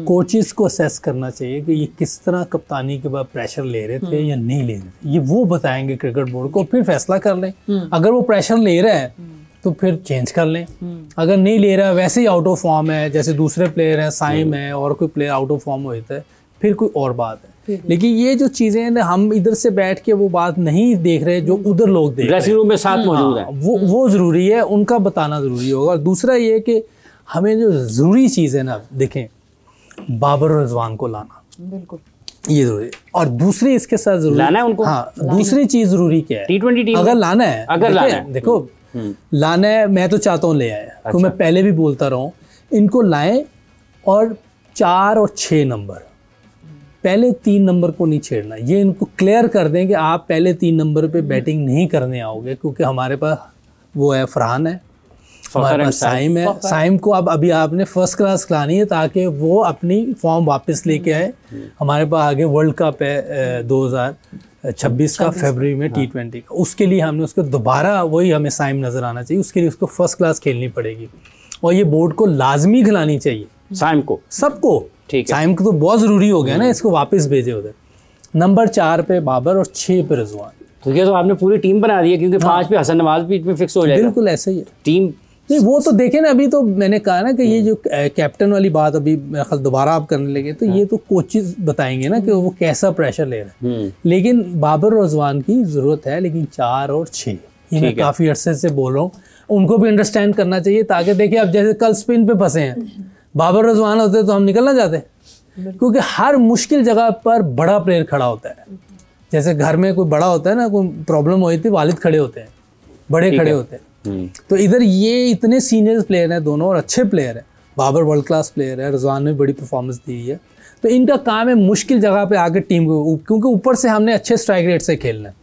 C: कोचेस को असेस करना चाहिए कि ये किस तरह कप्तानी के बाद प्रेशर ले रहे थे या नहीं ले रहे थे, ये वो बताएंगे क्रिकेट बोर्ड को, फिर फैसला कर लें। अगर वो प्रेशर ले रहा है तो फिर चेंज कर लें, अगर नहीं ले रहा है, वैसे ही आउट ऑफ फॉर्म है, जैसे दूसरे प्लेयर हैं, साइम है, और कोई प्लेयर आउट ऑफ फॉर्म होता है, फिर कोई और बात है। लेकिन ये जो चीजें हैं, हम इधर से बैठ के वो बात नहीं देख रहे जो उधर लोग देख रहे हैं,
A: ड्रेसिंग रूम में साथ मौजूद है,
C: वो जरूरी है, उनका बताना जरूरी होगा। और दूसरा ये कि हमें जो जरूरी चीज है ना, देखें, बाबर और रिजवान को लाना
B: बिल्कुल
C: ये जरूरी है, और दूसरी इसके साथ जरूरी
A: लाना है उनको।
C: हाँ, दूसरी चीज जरूरी क्या है,
A: T20 टीम
C: अगर लाना है,
A: अगर लाना है,
C: देखो लाना है, मैं तो चाहता हूँ ले आए, तो मैं पहले भी बोलता रहा हूँ, इनको लाएं, और 4 और 6 नंबर, पहले 3 नंबर को नहीं छेड़ना, ये इनको क्लियर कर दें कि आप पहले 3 नंबर पे बैटिंग नहीं करने आओगे, क्योंकि हमारे पास वो है फरहान है, हमारे पास साइम है। साइम को अब अभी आपने फर्स्ट क्लास खिलानी है ताकि वो अपनी फॉर्म वापस लेके आए। हमारे पास आगे वर्ल्ड कप है 2026 का फरवरी में T20 का, उसके लिए हमने उसको दोबारा वही हमें साइम नज़र आना चाहिए, उसके लिए उसको फर्स्ट क्लास खेलनी पड़ेगी और ये बोर्ड को लाजमी खिलानी चाहिए
A: साइम को,
C: सबको।
A: ठीक है,
C: साइम को तो बहुत ज़रूरी हो गया ना, इसको वापस भेजे उधर। नंबर 4 पे बाबर और 6 पे रिजवान।
A: तो ये तो आपने पूरी टीम बना दी है, क्योंकि 5 पे हसन नवाज बीच में फिक्स हो जाएगा।
C: बिल्कुल ऐसे ही है
A: टीम।
C: नहीं वो तो देखें ना, अभी तो मैंने कहा ना कि ये जो कैप्टन वाली बात अभी मेरा ख्याल दोबारा आप करने लगे, तो ये तो कोचेस बताएंगे ना कि वो कैसा प्रेशर ले रहे हैं। लेकिन बाबर और रिजवान की ज़रूरत है, लेकिन 4 और 6 ये मैं काफ़ी अरसे से बोल रहा हूँ, उनको भी अंडरस्टैंड करना चाहिए। ताकि देखिए अब जैसे कल स्पिन पे फंसे हैं, बाबर रिजवान होते तो हम निकल ना जाते, क्योंकि हर मुश्किल जगह पर बड़ा प्लेयर खड़ा होता है। जैसे घर में कोई बड़ा होता है ना, कोई प्रॉब्लम हुई थी, वालिद खड़े होते हैं, बड़े खड़े होते हैं। तो इधर ये इतने सीनियर प्लेयर हैं दोनों और अच्छे प्लेयर हैं। बाबर वर्ल्ड क्लास प्लेयर है, रिजवान ने बड़ी परफॉर्मेंस दी है, तो इनका काम है मुश्किल जगह पे आकर टीम को, क्योंकि ऊपर से हमने अच्छे स्ट्राइक रेट से खेलना है।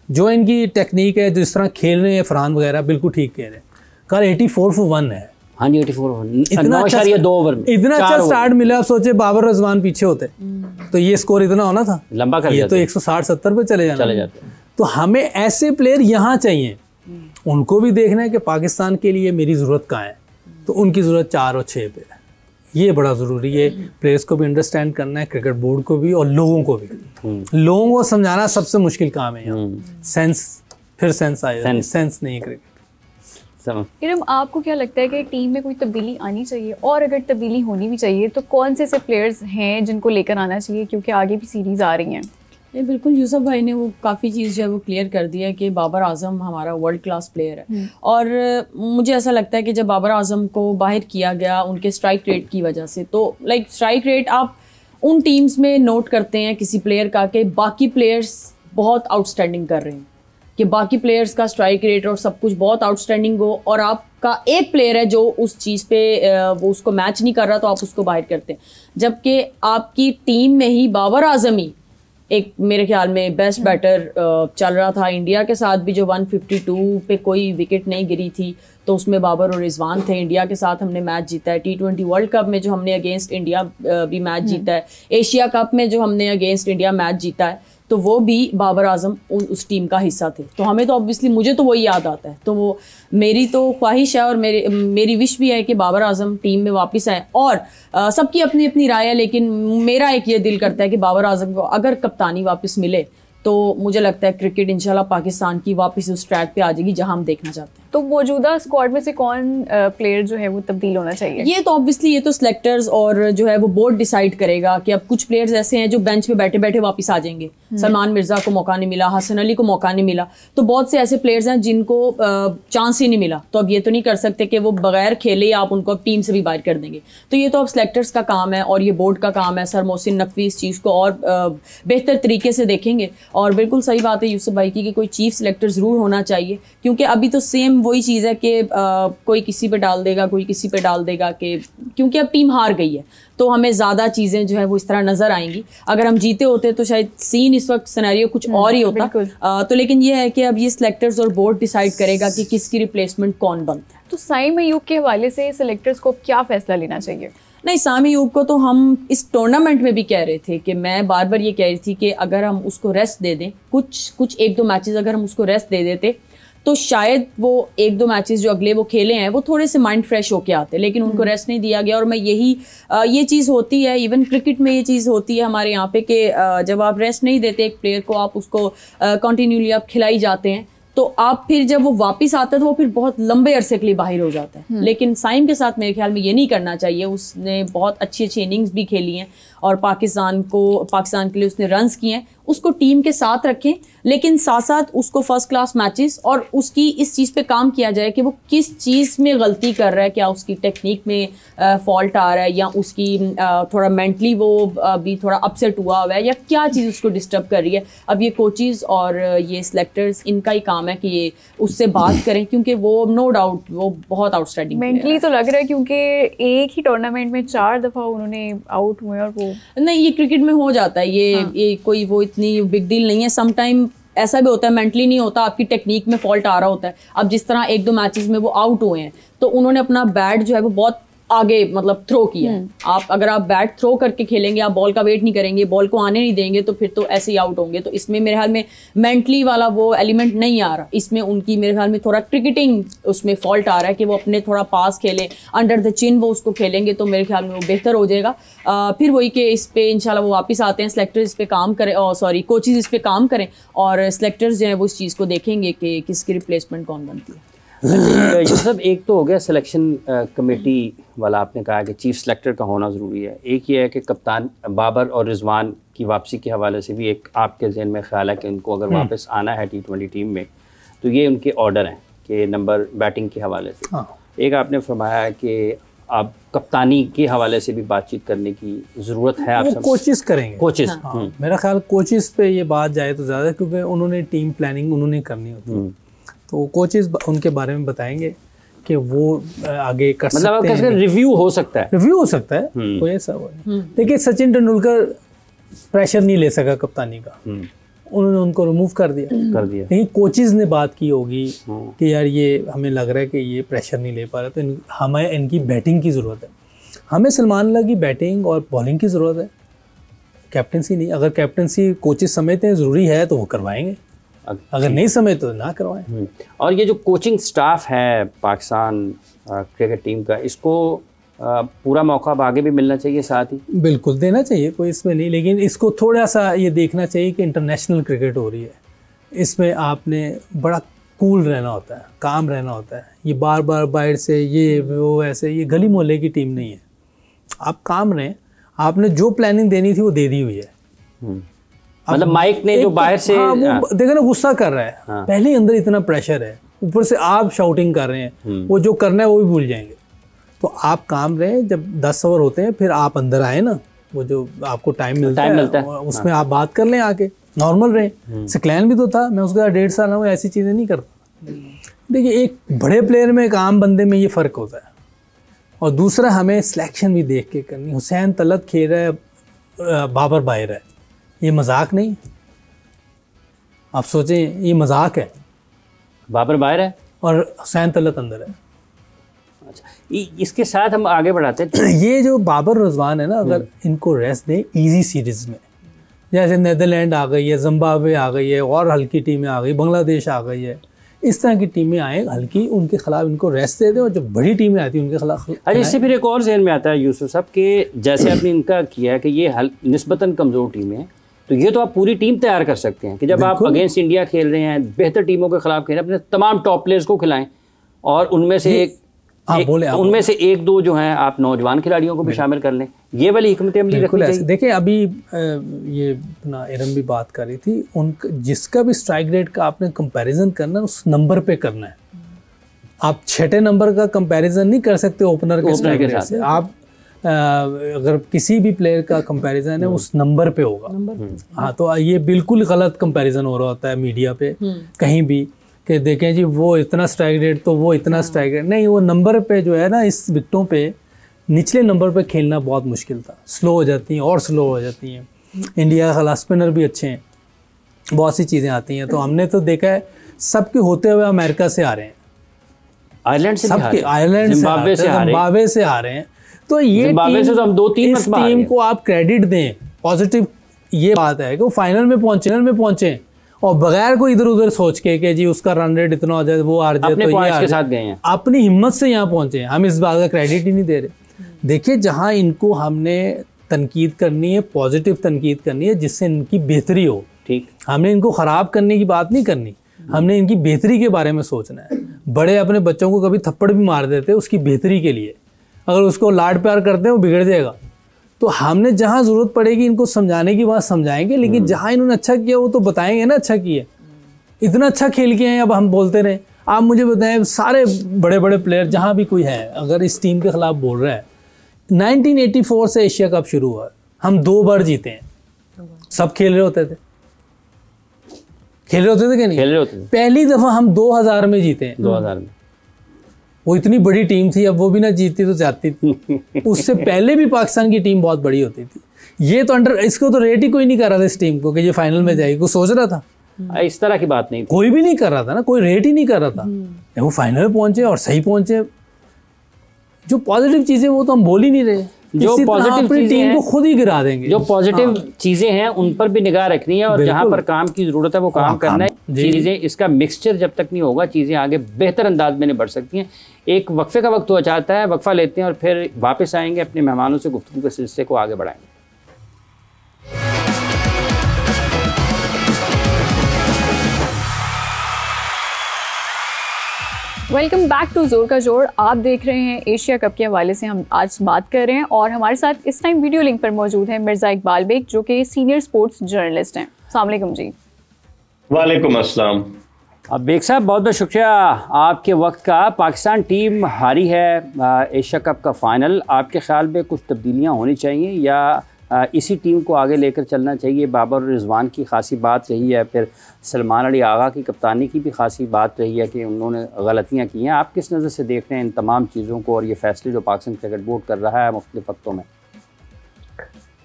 C: जो इनकी टेक्निक है, जिस तरह खेल रहे हैं फरहान वगैरह, बिल्कुल ठीक कह रहे हैं। कल 84 for 1 है।
A: हाँ जी, 84 for 1,
C: इतना अच्छा
A: 2 ओवर में
C: इतना अच्छा स्टार्ट मिला। आप सोचे बाबर रिजवान पीछे होते तो ये स्कोर इतना होना था,
A: लंबा कर
C: ये तो 160-70 पे चले
A: जाते।
C: तो हमें ऐसे प्लेयर यहाँ चाहिए। उनको भी देखना है कि पाकिस्तान के लिए मेरी ज़रूरत कहाँ है, तो उनकी ज़रूरत 4 और 6 पे है। ये बड़ा ज़रूरी है, प्लेयर्स को भी अंडरस्टैंड करना है, क्रिकेट बोर्ड को भी और लोगों को भी। लोगों को समझाना सबसे मुश्किल काम है यहाँ। सेंस, फिर सेंस आएगा, सेंस नहीं है क्रिकेट।
D: इरम, आपको क्या लगता है कि टीम में कोई तब्दीली आनी चाहिए, और अगर तब्दीली होनी भी चाहिए तो कौन से ऐसे प्लेयर्स हैं जिनको लेकर आना चाहिए, क्योंकि आगे भी सीरीज़ आ रही हैं?
B: ये बिल्कुल यूसुफ भाई ने वो काफ़ी चीज़ जो है वो क्लियर कर दिया है कि बाबर आजम हमारा वर्ल्ड क्लास प्लेयर है। और मुझे ऐसा लगता है कि जब बाबर आजम को बाहर किया गया उनके स्ट्राइक रेट की वजह से, तो स्ट्राइक रेट आप उन टीम्स में नोट करते हैं किसी प्लेयर का कि बाकी प्लेयर्स बहुत आउटस्टैंडिंग कर रहे हैं, कि बाकी प्लेयर्स का स्ट्राइक रेट और सब कुछ बहुत आउटस्टैंडिंग हो, और आपका एक प्लेयर है जो उस चीज़ पे वो उसको मैच नहीं कर रहा, तो आप उसको बाहर करते हैं। जबकि आपकी टीम में ही बाबर आजम ही एक मेरे ख्याल में बेस्ट बैटर चल रहा था। इंडिया के साथ भी जो 152 पे कोई विकेट नहीं गिरी थी, तो उसमें बाबर और रिजवान थे। इंडिया के साथ हमने मैच जीता है। T20 वर्ल्ड कप में जो हमने अगेंस्ट इंडिया भी मैच जीता है। एशिया कप में जो हमने अगेंस्ट इंडिया मैच जीता है, तो वो भी बाबर आजम उस टीम का हिस्सा थे। तो हमें तो ऑब्वियसली, मुझे तो वही याद आता है। तो वो मेरी तो ख्वाहिश है और मेरी विश भी है कि बाबर आजम टीम में वापस आए। और सबकी अपनी अपनी राय है, लेकिन मेरा एक ये दिल करता है कि बाबर आजम को अगर कप्तानी वापस मिले तो मुझे लगता है क्रिकेट इंशाल्लाह पाकिस्तान की वापस उस ट्रैक पे आ जाएगी जहां हम देखना चाहते हैं।
D: तो मौजूदा स्क्वाड में से कौन प्लेयर जो है वो तब्दील होना चाहिए?
B: ये तो ऑब्वियसली ये तो सिलेक्टर्स और जो है वो बोर्ड डिसाइड करेगा कि अब कुछ प्लेयर्स ऐसे हैं जो बेंच पे बैठे बैठे वापस आ जाएंगे। सलमान मिर्जा को मौका नहीं मिला, हसन अली को मौका नहीं मिला, तो बहुत से ऐसे प्लेयर्स हैं जिनको चांस ही नहीं मिला। तो अब ये तो नहीं कर सकते कि वो बगैर खेले आप उनको अब टीम से भी बाहर कर देंगे। तो ये तो अब सिलेक्टर्स का काम है और ये बोर्ड का काम है। सर मोहसिन नकवी इस चीज़ को और बेहतर तरीके से देखेंगे। और बिल्कुल सही बात है यूसुफ भाई की कि कोई चीफ सिलेक्टर ज़रूर होना चाहिए, क्योंकि अभी तो सेम वही चीज़ है कि कोई किसी पे डाल देगा, कोई किसी पे डाल देगा, कि क्योंकि अब टीम हार गई है तो हमें ज़्यादा चीज़ें जो है वो इस तरह नज़र आएंगी। अगर हम जीते होते तो शायद सीन इस वक्त सिनेरियो कुछ और ही होता। तो लेकिन ये है कि अब ये सिलेक्टर्स और बोर्ड डिसाइड करेगा कि किसकी रिप्लेसमेंट कौन बनता है।
D: तो साइम अयूब के हवाले से सिलेक्टर्स को क्या फैसला लेना चाहिए?
B: नहीं, सामी अयूब को तो हम इस टूर्नामेंट में भी कह रहे थे कि मैं बार बार ये कह रही थी कि अगर हम उसको रेस्ट दे दें, कुछ 1-2 मैचेस अगर हम उसको रेस्ट दे देते तो शायद वो 1-2 मैचेस जो अगले वो खेले हैं वो थोड़े से माइंड फ्रेश होके आते, लेकिन उनको रेस्ट नहीं दिया गया। और मैं ये चीज़ होती है, इवन क्रिकेट में ये चीज़ होती है हमारे यहाँ पे कि जब आप रेस्ट नहीं देते एक प्लेयर को, आप उसको कंटिन्यूली आप खिलाई जाते हैं, तो आप फिर जब वो वापस आता है तो वो फिर बहुत लंबे अरसे के लिए बाहर हो जाता है। लेकिन साइम के साथ मेरे ख्याल में ये नहीं करना चाहिए। उसने बहुत अच्छी इनिंग्स भी खेली हैं और पाकिस्तान के लिए उसने रन्स किए हैं। उसको टीम के साथ रखें, लेकिन साथ साथ उसको फर्स्ट क्लास मैचेस और उसकी इस चीज़ पे काम किया जाए कि वो किस चीज़ में गलती कर रहा है, क्या उसकी टेक्निक में फॉल्ट आ रहा है, या उसकी थोड़ा मेंटली वो भी थोड़ा अपसेट हुआ है, या क्या चीज़ उसको डिस्टर्ब कर रही है। अब ये कोचेज़ और ये सिलेक्टर्स, इनका ही काम है कि ये उससे बात करें, क्योंकि वो नो डाउट वो बहुत आउटस्टैंडिंग
D: मेंटली तो लग रहा है, क्योंकि एक ही टूर्नामेंट में 4 दफ़ा उन्होंने आउट हुए। और वो
B: नहीं, ये क्रिकेट में हो जाता है, ये कोई वो इतनी बिग डील नहीं है। समटाइम ऐसा भी होता है, मेंटली नहीं होता, आपकी टेक्निक में फॉल्ट आ रहा होता है। अब जिस तरह 1-2 मैचेस में वो आउट हुए हैं तो उन्होंने अपना बैट जो है वो बहुत आगे मतलब थ्रो किया है। आप अगर आप बैट थ्रो करके खेलेंगे, आप बॉल का वेट नहीं करेंगे, बॉल को आने नहीं देंगे, तो फिर तो ऐसे ही आउट होंगे। तो इसमें मेरे ख्याल में मेंटली वाला वो एलिमेंट नहीं आ रहा, इसमें उनकी मेरे ख्याल में थोड़ा क्रिकेटिंग उसमें फॉल्ट आ रहा है कि वो अपने थोड़ा पास खेलें, अंडर द चिन वो उसको खेलेंगे तो मेरे ख्याल में वो बेहतर हो जाएगा। फिर वही कि इस पे इंशाल्लाह वो वापस आते हैं, सिलेक्टर्स इस पे काम करें, और सॉरी कोचेज इस पे काम करें, और सिलेक्टर्स जो है वो इस चीज़ को देखेंगे कि किसकी रिप्लेसमेंट कौन बनती है।
A: ये सब एक तो हो गया सिलेक्शन कमेटी वाला, आपने कहा कि चीफ सिलेक्टर का होना ज़रूरी है। एक ये है कि कप्तान बाबर और रिजवान की वापसी के हवाले से भी एक आपके जहन में ख्याल है कि उनको अगर वापस आना है T20 टीम में तो ये उनके ऑर्डर हैं कि नंबर बैटिंग के हवाले से। एक आपने फरमाया कि अब कप्तानी के हवाले से भी बातचीत करने की ज़रूरत है। आप
C: कोचेस करेंगे,
A: कोचेस
C: मेरा ख्याल कोचेस पे ये बात जाए तो ज़्यादा, क्योंकि उन्होंने टीम प्लानिंग उन्होंने करनी होती है, तो कोचेस उनके बारे में बताएंगे कि वो आगे कर सकते हैं।
A: मतलब रिव्यू हो सकता है,
C: रिव्यू हो सकता है, कोई ऐसा वो नहीं। देखिए सचिन तेंदुलकर प्रेशर नहीं ले सका कप्तानी का, उन्होंने उनको रिमूव कर दिया। लेकिन कोचेस ने बात की होगी कि यार ये हमें लग रहा है कि ये प्रेशर नहीं ले पा रहा, तो हमें इनकी बैटिंग की ज़रूरत है, हमें सलमान अल्लाह की बैटिंग और बॉलिंग की ज़रूरत है, कैप्टनसी नहीं। अगर कैप्टनसी कोचेस समझते हैं ज़रूरी है तो वो करवाएंगे, अगर नहीं समय तो ना करवाएं।
A: और ये जो कोचिंग स्टाफ है पाकिस्तान क्रिकेट टीम का, इसको पूरा मौका अब आगे भी मिलना चाहिए, साथ ही
C: बिल्कुल देना चाहिए, कोई इसमें नहीं, लेकिन इसको थोड़ा सा ये देखना चाहिए कि इंटरनेशनल क्रिकेट हो रही है, इसमें आपने बड़ा कूल रहना होता है, काम रहना होता है। ये बार बार बाहर से ये वो ऐसे, ये गली मोहल्ले की टीम नहीं है, आप काम रहें। आपने जो प्लानिंग देनी थी वो दे दी हुई है।
A: मतलब माइक ने जो बाहर से
C: वो देखो ना गुस्सा कर रहा है, पहले ही अंदर इतना प्रेशर है, ऊपर से आप शाउटिंग कर रहे हैं, वो जो करना है वो भी भूल जाएंगे। तो आप काम रहे, जब 10 ओवर होते हैं फिर आप अंदर आए ना, वो जो आपको टाइम मिलता है उसमें आप बात कर लें, आके नॉर्मल रहे। सिक्लैन भी तो था, मैं उसका 1.5 साल हूँ, ऐसी चीज़ें नहीं करता। देखिए एक बड़े प्लेयर में एक आम बंदे में ये फ़र्क होता है, और दूसरा हमें सिलेक्शन भी देख के करनी। हुसैन तलत खेल रहा है, बाबर बाहर है, ये मजाक नहीं। आप सोचें ये मजाक है,
A: बाबर बाहर है
C: और हुसैन तलत अंदर है।
A: अच्छा, इसके साथ हम आगे बढ़ाते हैं।
C: ये जो बाबर रिजवान है ना, अगर इनको रेस्ट दें इजी सीरीज में, जैसे नीदरलैंड आ गई है, जिम्बाब्वे आ गई है, और हल्की टीमें आ गई, बांग्लादेश आ गई है, इस तरह की टीमें आए हल्की, उनके खिलाफ इनको रेस्ट दे दें, और जो बड़ी टीमें आती हैं उनके खिलाफ।
A: अरे इससे फिर एक और जहन में आता है यूसुफ साहब कि जैसे आपने इनका किया है कि ये निस्बतन कमज़ोर टीम है, तो ये तो आप पूरी टीम तैयार कर सकते हैं कि जब आप अगेंस्ट इंडिया खेल रहे हैं, बेहतर टीमों के खिलाफ खेल रहे हैं, अपने तमाम टॉप प्लेयर्स को खिलाएं, और उनमें से उनमें से 1-2 जो हैं आप नौजवान खिलाड़ियों को भी शामिल कर लें। ये वाली हिकमत अमली रखनी चाहिए।
C: देखिए अभी ये अपना इरम भी बात कर रही थी, उनका जिसका भी स्ट्राइक रेट का आपने कंपैरिजन करना है उस नंबर पे करना है। आप 6ठे नंबर का कंपैरिजन नहीं कर सकते ओपनर के स्ट्राइक रेट से। आप अगर किसी भी प्लेयर का कंपैरिजन है उस नंबर पे होगा। हाँ, तो ये बिल्कुल गलत कंपैरिजन हो रहा होता है मीडिया पे कहीं भी कि देखें जी वो इतना स्ट्राइक रेट तो वो इतना स्ट्राइक रेट नहीं, वो नंबर पे जो है ना, इस विकेटों पे निचले नंबर पे खेलना बहुत मुश्किल था, स्लो हो जाती हैं और स्लो हो जाती हैं। इंडिया का स्पिनर भी अच्छे हैं, बहुत सी चीज़ें आती हैं। तो हमने तो देखा है सबके होते हुए अमेरिका से आ रहे हैं,
A: आयरलैंड से
C: सबके, आयरलैंड से, जिम्बाब्वे से आ रहे हैं। तो ये इस टीम को आप क्रेडिट दें, पॉजिटिव ये बात है कि वो फाइनल में पहुंचे और बगैर कोई इधर उधर सोच के कि जी उसका रन रेट इतना हो जाए, वो हार जाए, तो ये
A: के साथ गए हैं,
C: अपनी हिम्मत से यहाँ पहुंचे। हम इस बात का क्रेडिट ही नहीं दे रहे। देखिए जहाँ इनको हमने तनकीद करनी है, पॉजिटिव तनकीद करनी है जिससे इनकी बेहतरी हो, ठीक, हमने इनको ख़राब करने की बात नहीं करनी, हमने इनकी बेहतरी के बारे में सोचना है। बड़े अपने बच्चों को कभी थप्पड़ भी मार देते उसकी बेहतरी के लिए, अगर उसको लाड प्यार करते हैं वो बिगड़ जाएगा। तो हमने जहाँ ज़रूरत पड़ेगी इनको समझाने की बात समझाएंगे, लेकिन जहाँ इन्होंने अच्छा किया वो तो बताएंगे ना अच्छा किया, इतना अच्छा खेल के हैं, अब हम बोलते रहे। आप मुझे बताएं सारे बड़े बड़े प्लेयर जहाँ भी कोई है अगर इस टीम के खिलाफ बोल रहा है, 1984 से एशिया कप शुरू हुआ, हम 2 बार जीते हैं, सब खेल रहे होते थे कि नहीं?
A: खेल रहे होते थे।
C: पहली दफ़ा हम 2000 में जीते हैं,
A: 2000 में
C: वो इतनी बड़ी टीम थी, अब वो भी ना जीतती तो जाती थी। उससे पहले भी पाकिस्तान की टीम बहुत बड़ी होती थी। ये तो इसको तो रेट ही कोई नहीं कर रहा था इस टीम को कि ये फाइनल में जाएगी, कोई सोच रहा था?
A: इस तरह की बात नहीं थी।
C: कोई भी नहीं कर रहा था ना, कोई रेट ही नहीं कर रहा था। वो फाइनल में पहुंचे और सही पहुंचे। जो पॉजिटिव चीजें वो तो हम बोल ही नहीं रहे।
A: जो पॉजिटिव
C: टीम को खुद ही गिरा देंगे।
A: जो पॉजिटिव चीजें हैं उन पर भी निगाह रखनी है और जहां पर काम की जरूरत है वो काम करना है। चीजें इसका मिक्सचर जब तक नहीं होगा चीजें आगे बेहतर अंदाज में नहीं बढ़ सकती हैं। एक वक्फे का वक्त हो जाता है, वक्फा लेते हैं और फिर वापस आएंगे, अपने मेहमानों से गुफ्तगू के सिलसिले को आगे बढ़ाएंगे।
D: वेलकम बैक टू जोर का जोड़। आप देख रहे हैं एशिया कप के हवाले से हम आज बात कर रहे हैं और हमारे साथ इस टाइम वीडियो लिंक पर मौजूद है मिर्ज़ा इकबाल बेग जो कि सीनियर स्पोर्ट्स जर्नलिस्ट हैं। अस्सलाम वालेकुम जी।
F: वालेकुम अस्सलाम।
A: अब बेग साहब बहुत बहुत शुक्रिया आपके वक्त का। पाकिस्तान टीम हारी है एशिया कप का फाइनल, आपके ख्याल में कुछ तब्दीलियाँ होनी चाहिए या इसी टीम को आगे लेकर चलना चाहिए? बाबर और रिजवान की खासी बात रही है, फिर सलमान अली आगा की कप्तानी की भी खासी बात रही है कि उन्होंने गलतियां की हैं। आप किस नज़र से देख रहे हैं इन तमाम चीज़ों को और ये फैसले जो पाकिस्तान क्रिकेट बोर्ड कर रहा है मुख्तलिफ वक्तों में?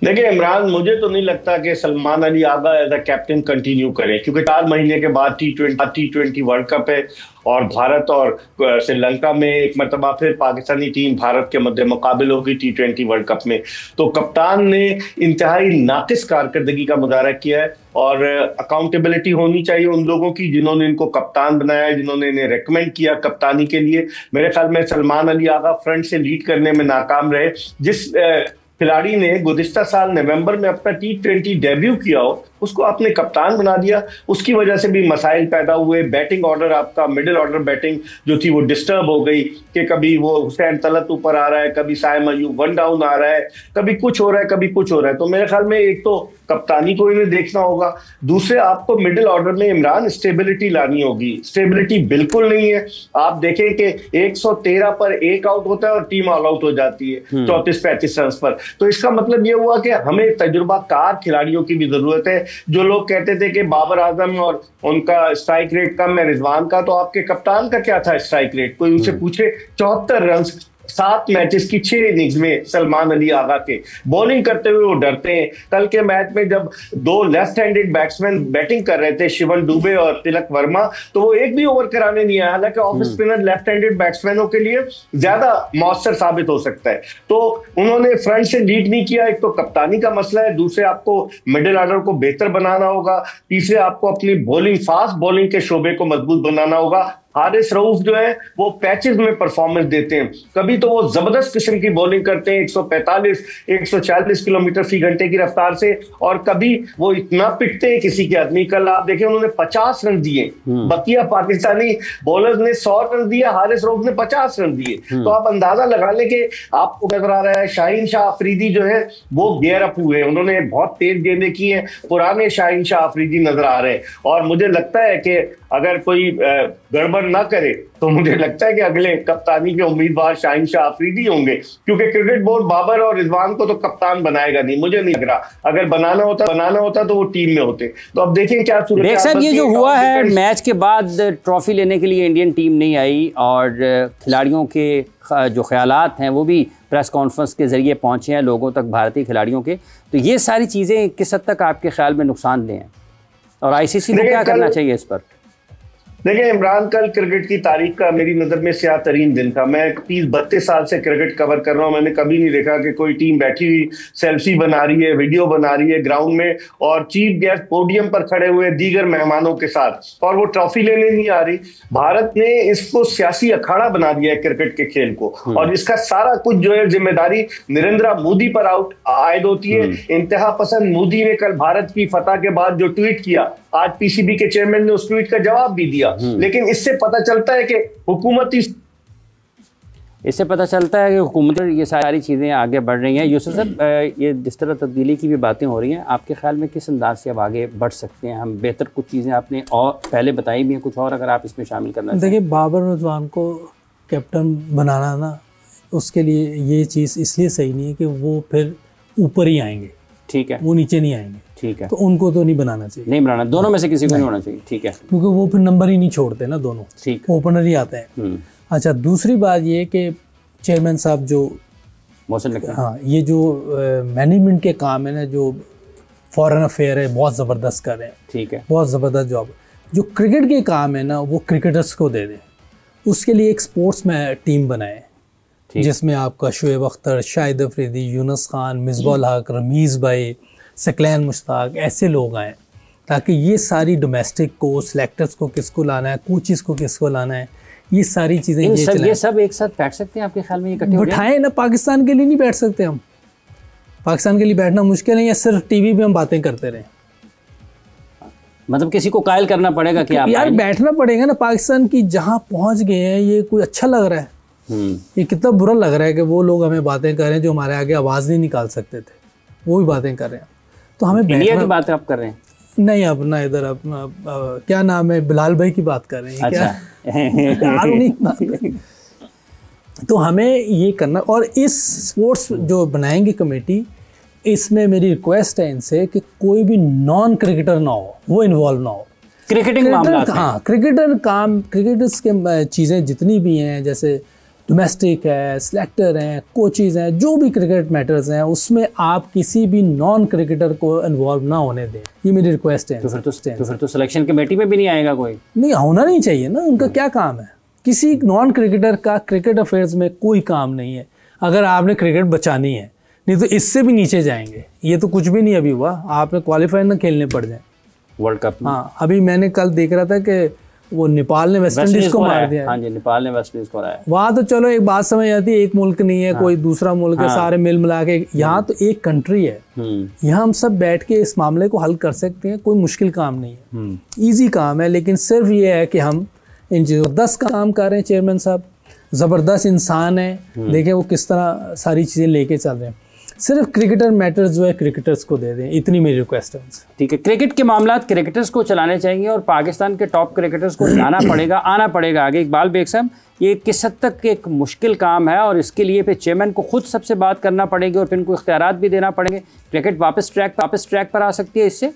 F: देखिए इमरान, मुझे तो नहीं लगता कि Salman Ali Agha as a captain continue करें, क्योंकि 4 महीने के बाद टी20 वर्ल्ड कप है और भारत और श्रीलंका में एक मरतबा फिर पाकिस्तानी टीम भारत के मध्य मुकाबले होगी टी20 वर्ल्ड कप में। तो कप्तान ने इंतहाई नाकिस कारकर्दगी का मुजाहरा किया है और अकाउंटेबिलिटी होनी चाहिए उन लोगों की जिन्होंने इनको कप्तान बनाया, जिन्होंने इन्हें रेकमेंड किया कप्तानी के लिए। मेरे ख्याल में सलमान अली आगा फ्रंट से लीड करने में नाकाम रहे। जिस खिलाड़ी ने गुज़िश्ता साल नवंबर में अपना टी20 डेब्यू किया हो उसको आपने कप्तान बना दिया, उसकी वजह से भी मसाइल पैदा हुए। बैटिंग ऑर्डर, आपका मिडिल ऑर्डर बैटिंग जो थी वो डिस्टर्ब हो गई कि कभी वो हुसैन तलत ऊपर आ रहा है, कभी साइम अयूब 1 डाउन आ रहा है, कभी कुछ हो रहा है, कभी कुछ हो रहा है। तो मेरे ख्याल में एक तो कप्तानी को इन्हें देखना होगा, दूसरे आपको मिडिल ऑर्डर में इमरान स्टेबिलिटी लानी होगी। स्टेबिलिटी बिल्कुल नहीं है। आप देखें कि 113 पर 1 आउट होता है और टीम ऑल आउट हो जाती है 34-35 रन पर। तो इसका मतलब यह हुआ कि हमें तजुर्बाकार खिलाड़ियों की भी जरूरत है। जो लोग कहते थे कि बाबर आजम और उनका स्ट्राइक रेट कम है रिजवान का, तो आपके कप्तान का क्या था स्ट्राइक रेट? कोई उनसे पूछे। 74 रन 7 मैचेस की 6 इनिंग्स में सलमान अली आगा के। बॉलिंग करते हुए वो डरते हैं। कल के मैच में जब 2 लेफ्ट हैंडेड बैट्समैन बैटिंग कर रहे थे, शिवन दुबे और तिलक वर्मा, तो वो एक भी ओवर कराने नहीं आया। हालांकि ऑफ स्पिनर लेफ्ट हैंडेड बैट्समैनों के लिए ज्यादा मौसर साबित हो सकता है। तो उन्होंने फ्रंट से लीड नहीं किया। एक तो कप्तानी का मसला है, दूसरे आपको मिडिल ऑर्डर को बेहतर बनाना होगा, तीसरे आपको अपनी बॉलिंग, फास्ट बॉलिंग के शोबे को मजबूत बनाना होगा। हारिस रऊफ जो है वो पैचेस में परफॉर्मेंस देते हैं, कभी तो वो जबरदस्त किस्म की बॉलिंग करते हैं 145-140 किलोमीटर फी घंटे की रफ्तार से, और कभी वो इतना पिटते हैं किसी के आदमी। कल आप देखें उन्होंने 50 रन दिए, बकिया पाकिस्तानी बॉलर्स ने 100 रन दिया, हारिस रऊफ ने 50 रन दिए। तो आप अंदाजा लगा लें कि आपको नजर आ रहा है शाहीन शाह अफरीदी जो है वो गेयर अप हुए, उन्होंने बहुत तेज गेंदें की हैं, पुराने शाहीन शाह अफरीदी नजर आ रहे हैं। और मुझे लगता है कि अगर कोई गड़बड़ ना करे तो मुझे लगता है कि अगले कप्तानी के उम्मीदवार शाहीन शाह अफरीदी होंगे, क्योंकि क्रिकेट बोर्ड बाबर और रिजवान को तो कप्तान बनाएगा नहीं, मुझे नहीं लग रहा। अगर बनाना होता तो वो टीम में होते। तो अब देखिए क्या सूरत
A: साहब, ये जो हुआ है मैच के बाद ट्रॉफी लेने के लिए इंडियन टीम नहीं आई और खिलाड़ियों के जो ख्यालात हैं वो भी प्रेस कॉन्फ्रेंस के जरिए पहुंचे हैं लोगों तक, भारतीय खिलाड़ियों के। तो ये सारी चीज़ें किस हद तक आपके ख्याल में नुकसानदेह हैं और आईसीसी को क्या करना चाहिए इस पर?
F: देखिए इमरान, कल क्रिकेट की तारीख का मेरी नज़र में स्याह तरीन दिन था। मैं 30-32 साल से क्रिकेट कवर कर रहा हूँ, मैंने कभी नहीं देखा कि कोई टीम बैठी हुई सेल्फी बना रही है, वीडियो बना रही है ग्राउंड में और चीफ गेस्ट पोडियम पर खड़े हुए दीगर मेहमानों के साथ, और वो ट्रॉफी लेने नहीं आ रही। भारत ने इसको सियासी अखाड़ा बना दिया है क्रिकेट के खेल को, और इसका सारा कुछ जो है जिम्मेदारी नरेंद्र मोदी पर आयद होती है। इंतहा पसंद मोदी ने कल भारत की फतह के बाद जो ट्वीट किया, आज पीसीबी के चेयरमैन ने उस ट्वीट का जवाब भी दिया, लेकिन इससे पता चलता है कि हुकूमती हुकूमत ये सारी चीज़ें आगे बढ़ रही हैं। यूसुफ साहब, ये जिस तरह तब्दीली की भी बातें हो रही हैं, आपके ख्याल में किस अंदाज से अब आगे बढ़ सकते हैं हम? बेहतर कुछ चीज़ें आपने और पहले बताई भी हैं, कुछ और अगर आप इसमें शामिल करना चाहें।
C: देखिए, बाबर रिजवान को कैप्टन बनाना ना, उसके लिए ये चीज़ इसलिए सही नहीं है कि वो फिर ऊपर ही आएंगे, ठीक है, वो नीचे नहीं आएंगे, ठीक है, तो उनको तो नहीं बनाना चाहिए, नहीं बनाना, दोनों में से किसी को नहीं होना चाहिए, ठीक है, क्योंकि वो फिर नंबर ही नहीं छोड़ते ना दोनों, ठीक, ओपनर ही आते हैं। अच्छा, दूसरी बात ये कि चेयरमैन साहब जो
A: मौसम,
C: हाँ, ये जो मैनेजमेंट के काम है ना, जो फॉरेन अफेयर है, बहुत ज़बरदस्त कर रहे हैं,
A: ठीक है,
C: बहुत ज़बरदस्त जॉब। जो क्रिकेट के काम है ना वो क्रिकेटर्स को दे दें, उसके लिए एक स्पोर्ट्स में टीम बनाए जिसमें आपका शुएब अख्तर, शाहिद अफरीदी, यूनुस खान, मिसबाह हक, रमीज़ भाई, सकलैन मुश्ताक, ऐसे लोग आएँ ताकि ये सारी डोमेस्टिक को, सिलेक्टर्स को किसको लाना है, कोचिज़ को किसको लाना है, ये सारी चीज़ें
A: ये सब एक साथ बैठ सकते हैं आपके ख्याल में? इकट्ठे
C: बैठाएं ना, पाकिस्तान के लिए नहीं बैठ सकते हम, पाकिस्तान के लिए बैठना मुश्किल है या सिर्फ टीवी पे हम बातें करते रहें?
A: मतलब किसी को कायल करना पड़ेगा कि आप
C: यार बैठना पड़ेगा ना। पाकिस्तान की जहाँ पहुँच गए हैं ये कोई अच्छा लग रहा है? ये कितना बुरा लग रहा है कि वो लोग हमें बातें कर रहे हैं जो हमारे आगे आवाज़ नहीं निकाल सकते थे, वो भी बातें कर रहे हैं। तो हमें
A: इंडिया की बात आप कर रहे हैं?
C: नहीं, अपना इधर अपना क्या नाम है, बिलाल भाई की बात कर रहे हैं।
A: अच्छा।
C: क्या तो हमें ये करना, और इस स्पोर्ट्स जो बनाएंगे कमेटी, इसमें मेरी रिक्वेस्ट है इनसे कि कोई भी नॉन क्रिकेटर ना हो, वो इन्वॉल्व ना हो
A: क्रिकेटिंग मामला।
C: हाँ, क्रिकेटर्स के चीज़ें जितनी भी हैं, जैसे डोमेस्टिक है, सिलेक्टर हैं, कोचेज़ हैं, जो भी क्रिकेट मैटर्स हैं, उसमें आप किसी भी नॉन क्रिकेटर को इन्वॉल्व ना होने दें, ये मेरी रिक्वेस्ट है।
A: तो फिर तो सिलेक्शन कमेटी में भी नहीं आएगा कोई?
C: नहीं, होना नहीं चाहिए ना, उनका क्या काम है? किसी नॉन क्रिकेटर का क्रिकेट अफेयर्स में कोई काम नहीं है अगर आपने क्रिकेट बचानी है, नहीं तो इससे भी नीचे जाएंगे। ये तो कुछ भी नहीं अभी हुआ, आपने क्वालिफायर ना खेलने पड़ जाए
A: वर्ल्ड कप में।
C: हाँ, अभी मैंने कल देख रहा था कि वो नेपाल ने वेस्ट इंडीज को मार दिया।
A: हाँ जी, नेपाल ने वेस्ट इंडीज को हराया।
C: वहाँ तो चलो एक बात समझ आती है, एक मुल्क नहीं है, हाँ, कोई दूसरा मुल्क है, सारे मिल मिला के। यहाँ तो एक कंट्री है, यहाँ हम सब बैठ के इस मामले को हल कर सकते हैं, कोई मुश्किल काम नहीं है, ईजी काम है। लेकिन सिर्फ ये है कि हम इन ज़बरदस्त काम कर रहे हैं। चेयरमैन साहब ज़बरदस्त इंसान है, देखें वो किस तरह सारी चीज़ें लेके चल रहे हैं। सिर्फ क्रिकेटर मैटर्स जो है क्रिकेटर्स को दे दें, इतनी मेरी रिक्वेस्ट है उनसे।
A: ठीक है, क्रिकेट के मामला क्रिकेटर्स को चलाने चाहिए और पाकिस्तान के टॉप क्रिकेटर्स को आना पड़ेगा आगे। इकबाल बेग साहब, ये किस हद तक एक मुश्किल काम है और इसके लिए फिर चेयरमैन को खुद सबसे बात करना पड़ेगी और फिर इनको इख्तियारात भी देना पड़ेंगे। क्रिकेट वापस ट्रैक पर आ सकती है इससे?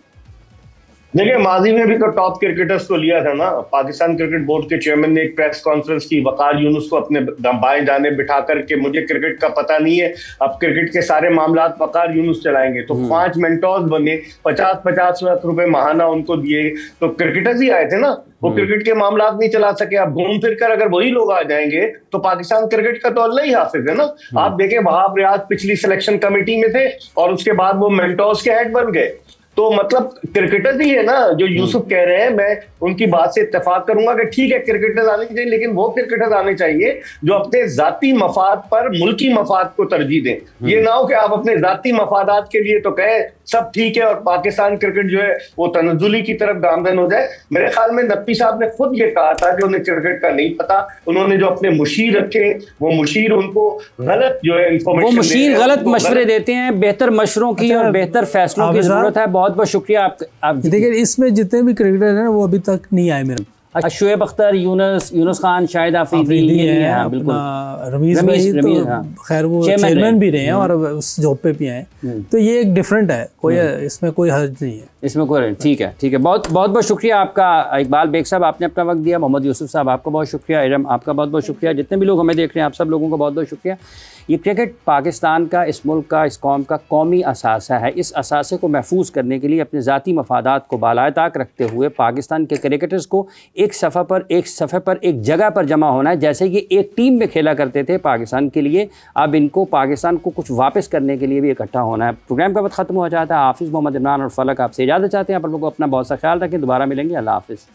F: देखिए, माजी में भी तो टॉप क्रिकेटर्स को लिया था ना। पाकिस्तान क्रिकेट बोर्ड के चेयरमैन ने एक प्रेस कॉन्फ्रेंस की, वकार यूनुस को अपने बाएं दाने बिठा करके, मुझे क्रिकेट का पता नहीं है, अब क्रिकेट के सारे मामलात वकार यूनुस चलाएंगे। तो 5 मेंटोर्स बने, 50-50 लाख रुपए महाना उनको दिए। तो क्रिकेटर्स ही आए थे ना, वो क्रिकेट के मामलात नहीं चला सके। अब घूम फिर कर अगर वही लोग आ जाएंगे तो पाकिस्तान क्रिकेट का तो अल्लाह ही हाफिज है ना। आप देखें, वहाब रियाज पिछली सिलेक्शन कमेटी में थे और उसके बाद वो मेंटोर्स के हेड बन गए। तो मतलब क्रिकेटर्स ही है ना जो यूसुफ कह रहे हैं। मैं उनकी बात से इत्तेफाक करूंगा कि ठीक है, क्रिकेटर्स आने चाहिए, लेकिन वो क्रिकेटर्स आने चाहिए जो अपने जाती मफाद पर मुल्की मफाद को तरजीह दें। ये ना हो कि आप अपने जाती मफादात के लिए तो कहे सब ठीक है और पाकिस्तान क्रिकेट जो है वो तनजुली की तरफ गामजन हो जाए। मेरे ख्याल में नकवी साहब ने खुद ये कहा था कि उन्हें क्रिकेट का नहीं पता। उन्होंने जो अपने मुशीर रखे, वो मुशीर उनको गलत जो है
A: वो मुशीर गलत मशवरे देते हैं। बेहतर मशवरों की और बेहतर फैसलों की जरूरत है। बहुत बहुत शुक्रिया आप
C: देखिए, इसमें जितने भी क्रिकेटर हैं वो अभी तक नहीं आए मेरे।
A: शुएब अख्तर, यूनुस खान, शाहिद अफरीदी हैं, बिल्कुल
C: रमीज़ भाई तो खैर वो चेयरमैन भी रहे हैं और उस जॉब पे भी आए। तो ये एक डिफरेंट है, कोई इसमें कोई हर्ज नहीं है,
A: इसमें कोई। ठीक है, बहुत शुक्रिया आपका इकबाल बेग साहब, आपने अपना वक्त दिया। मोहम्मद यूसुफ साहब, आपका बहुत शुक्रिया। इरम, आपका बहुत शुक्रिया। जितने भी लोग हमें देख रहे हैं, आप सब लोगों का बहुत शुक्रिया। ये क्रिकेट पाकिस्तान का, इस मुल्क का, इस कौम का कौमी असासा है। इस असासे को महफूज करने के लिए अपने ज़ाती मफादात को बालाताक रखते हुए पाकिस्तान के क्रिकेटर्स को एक सफ़े पर एक जगह पर जमा होना है। जैसे कि एक टीम में खेला करते थे पाकिस्तान के लिए, अब इनको पाकिस्तान को कुछ वापस करने के लिए भी इकट्ठा होना है। प्रोग्राम का वक्त ख़त्म हो जाता है। हाफिज़ मोहम्मद इमरान और फलक आपसे इजाज़त चाहते हैं। आप लोगों को अपना बहुत सा ख्याल रखें। दोबारा मिलेंगे। अल्लाह हाफिज़।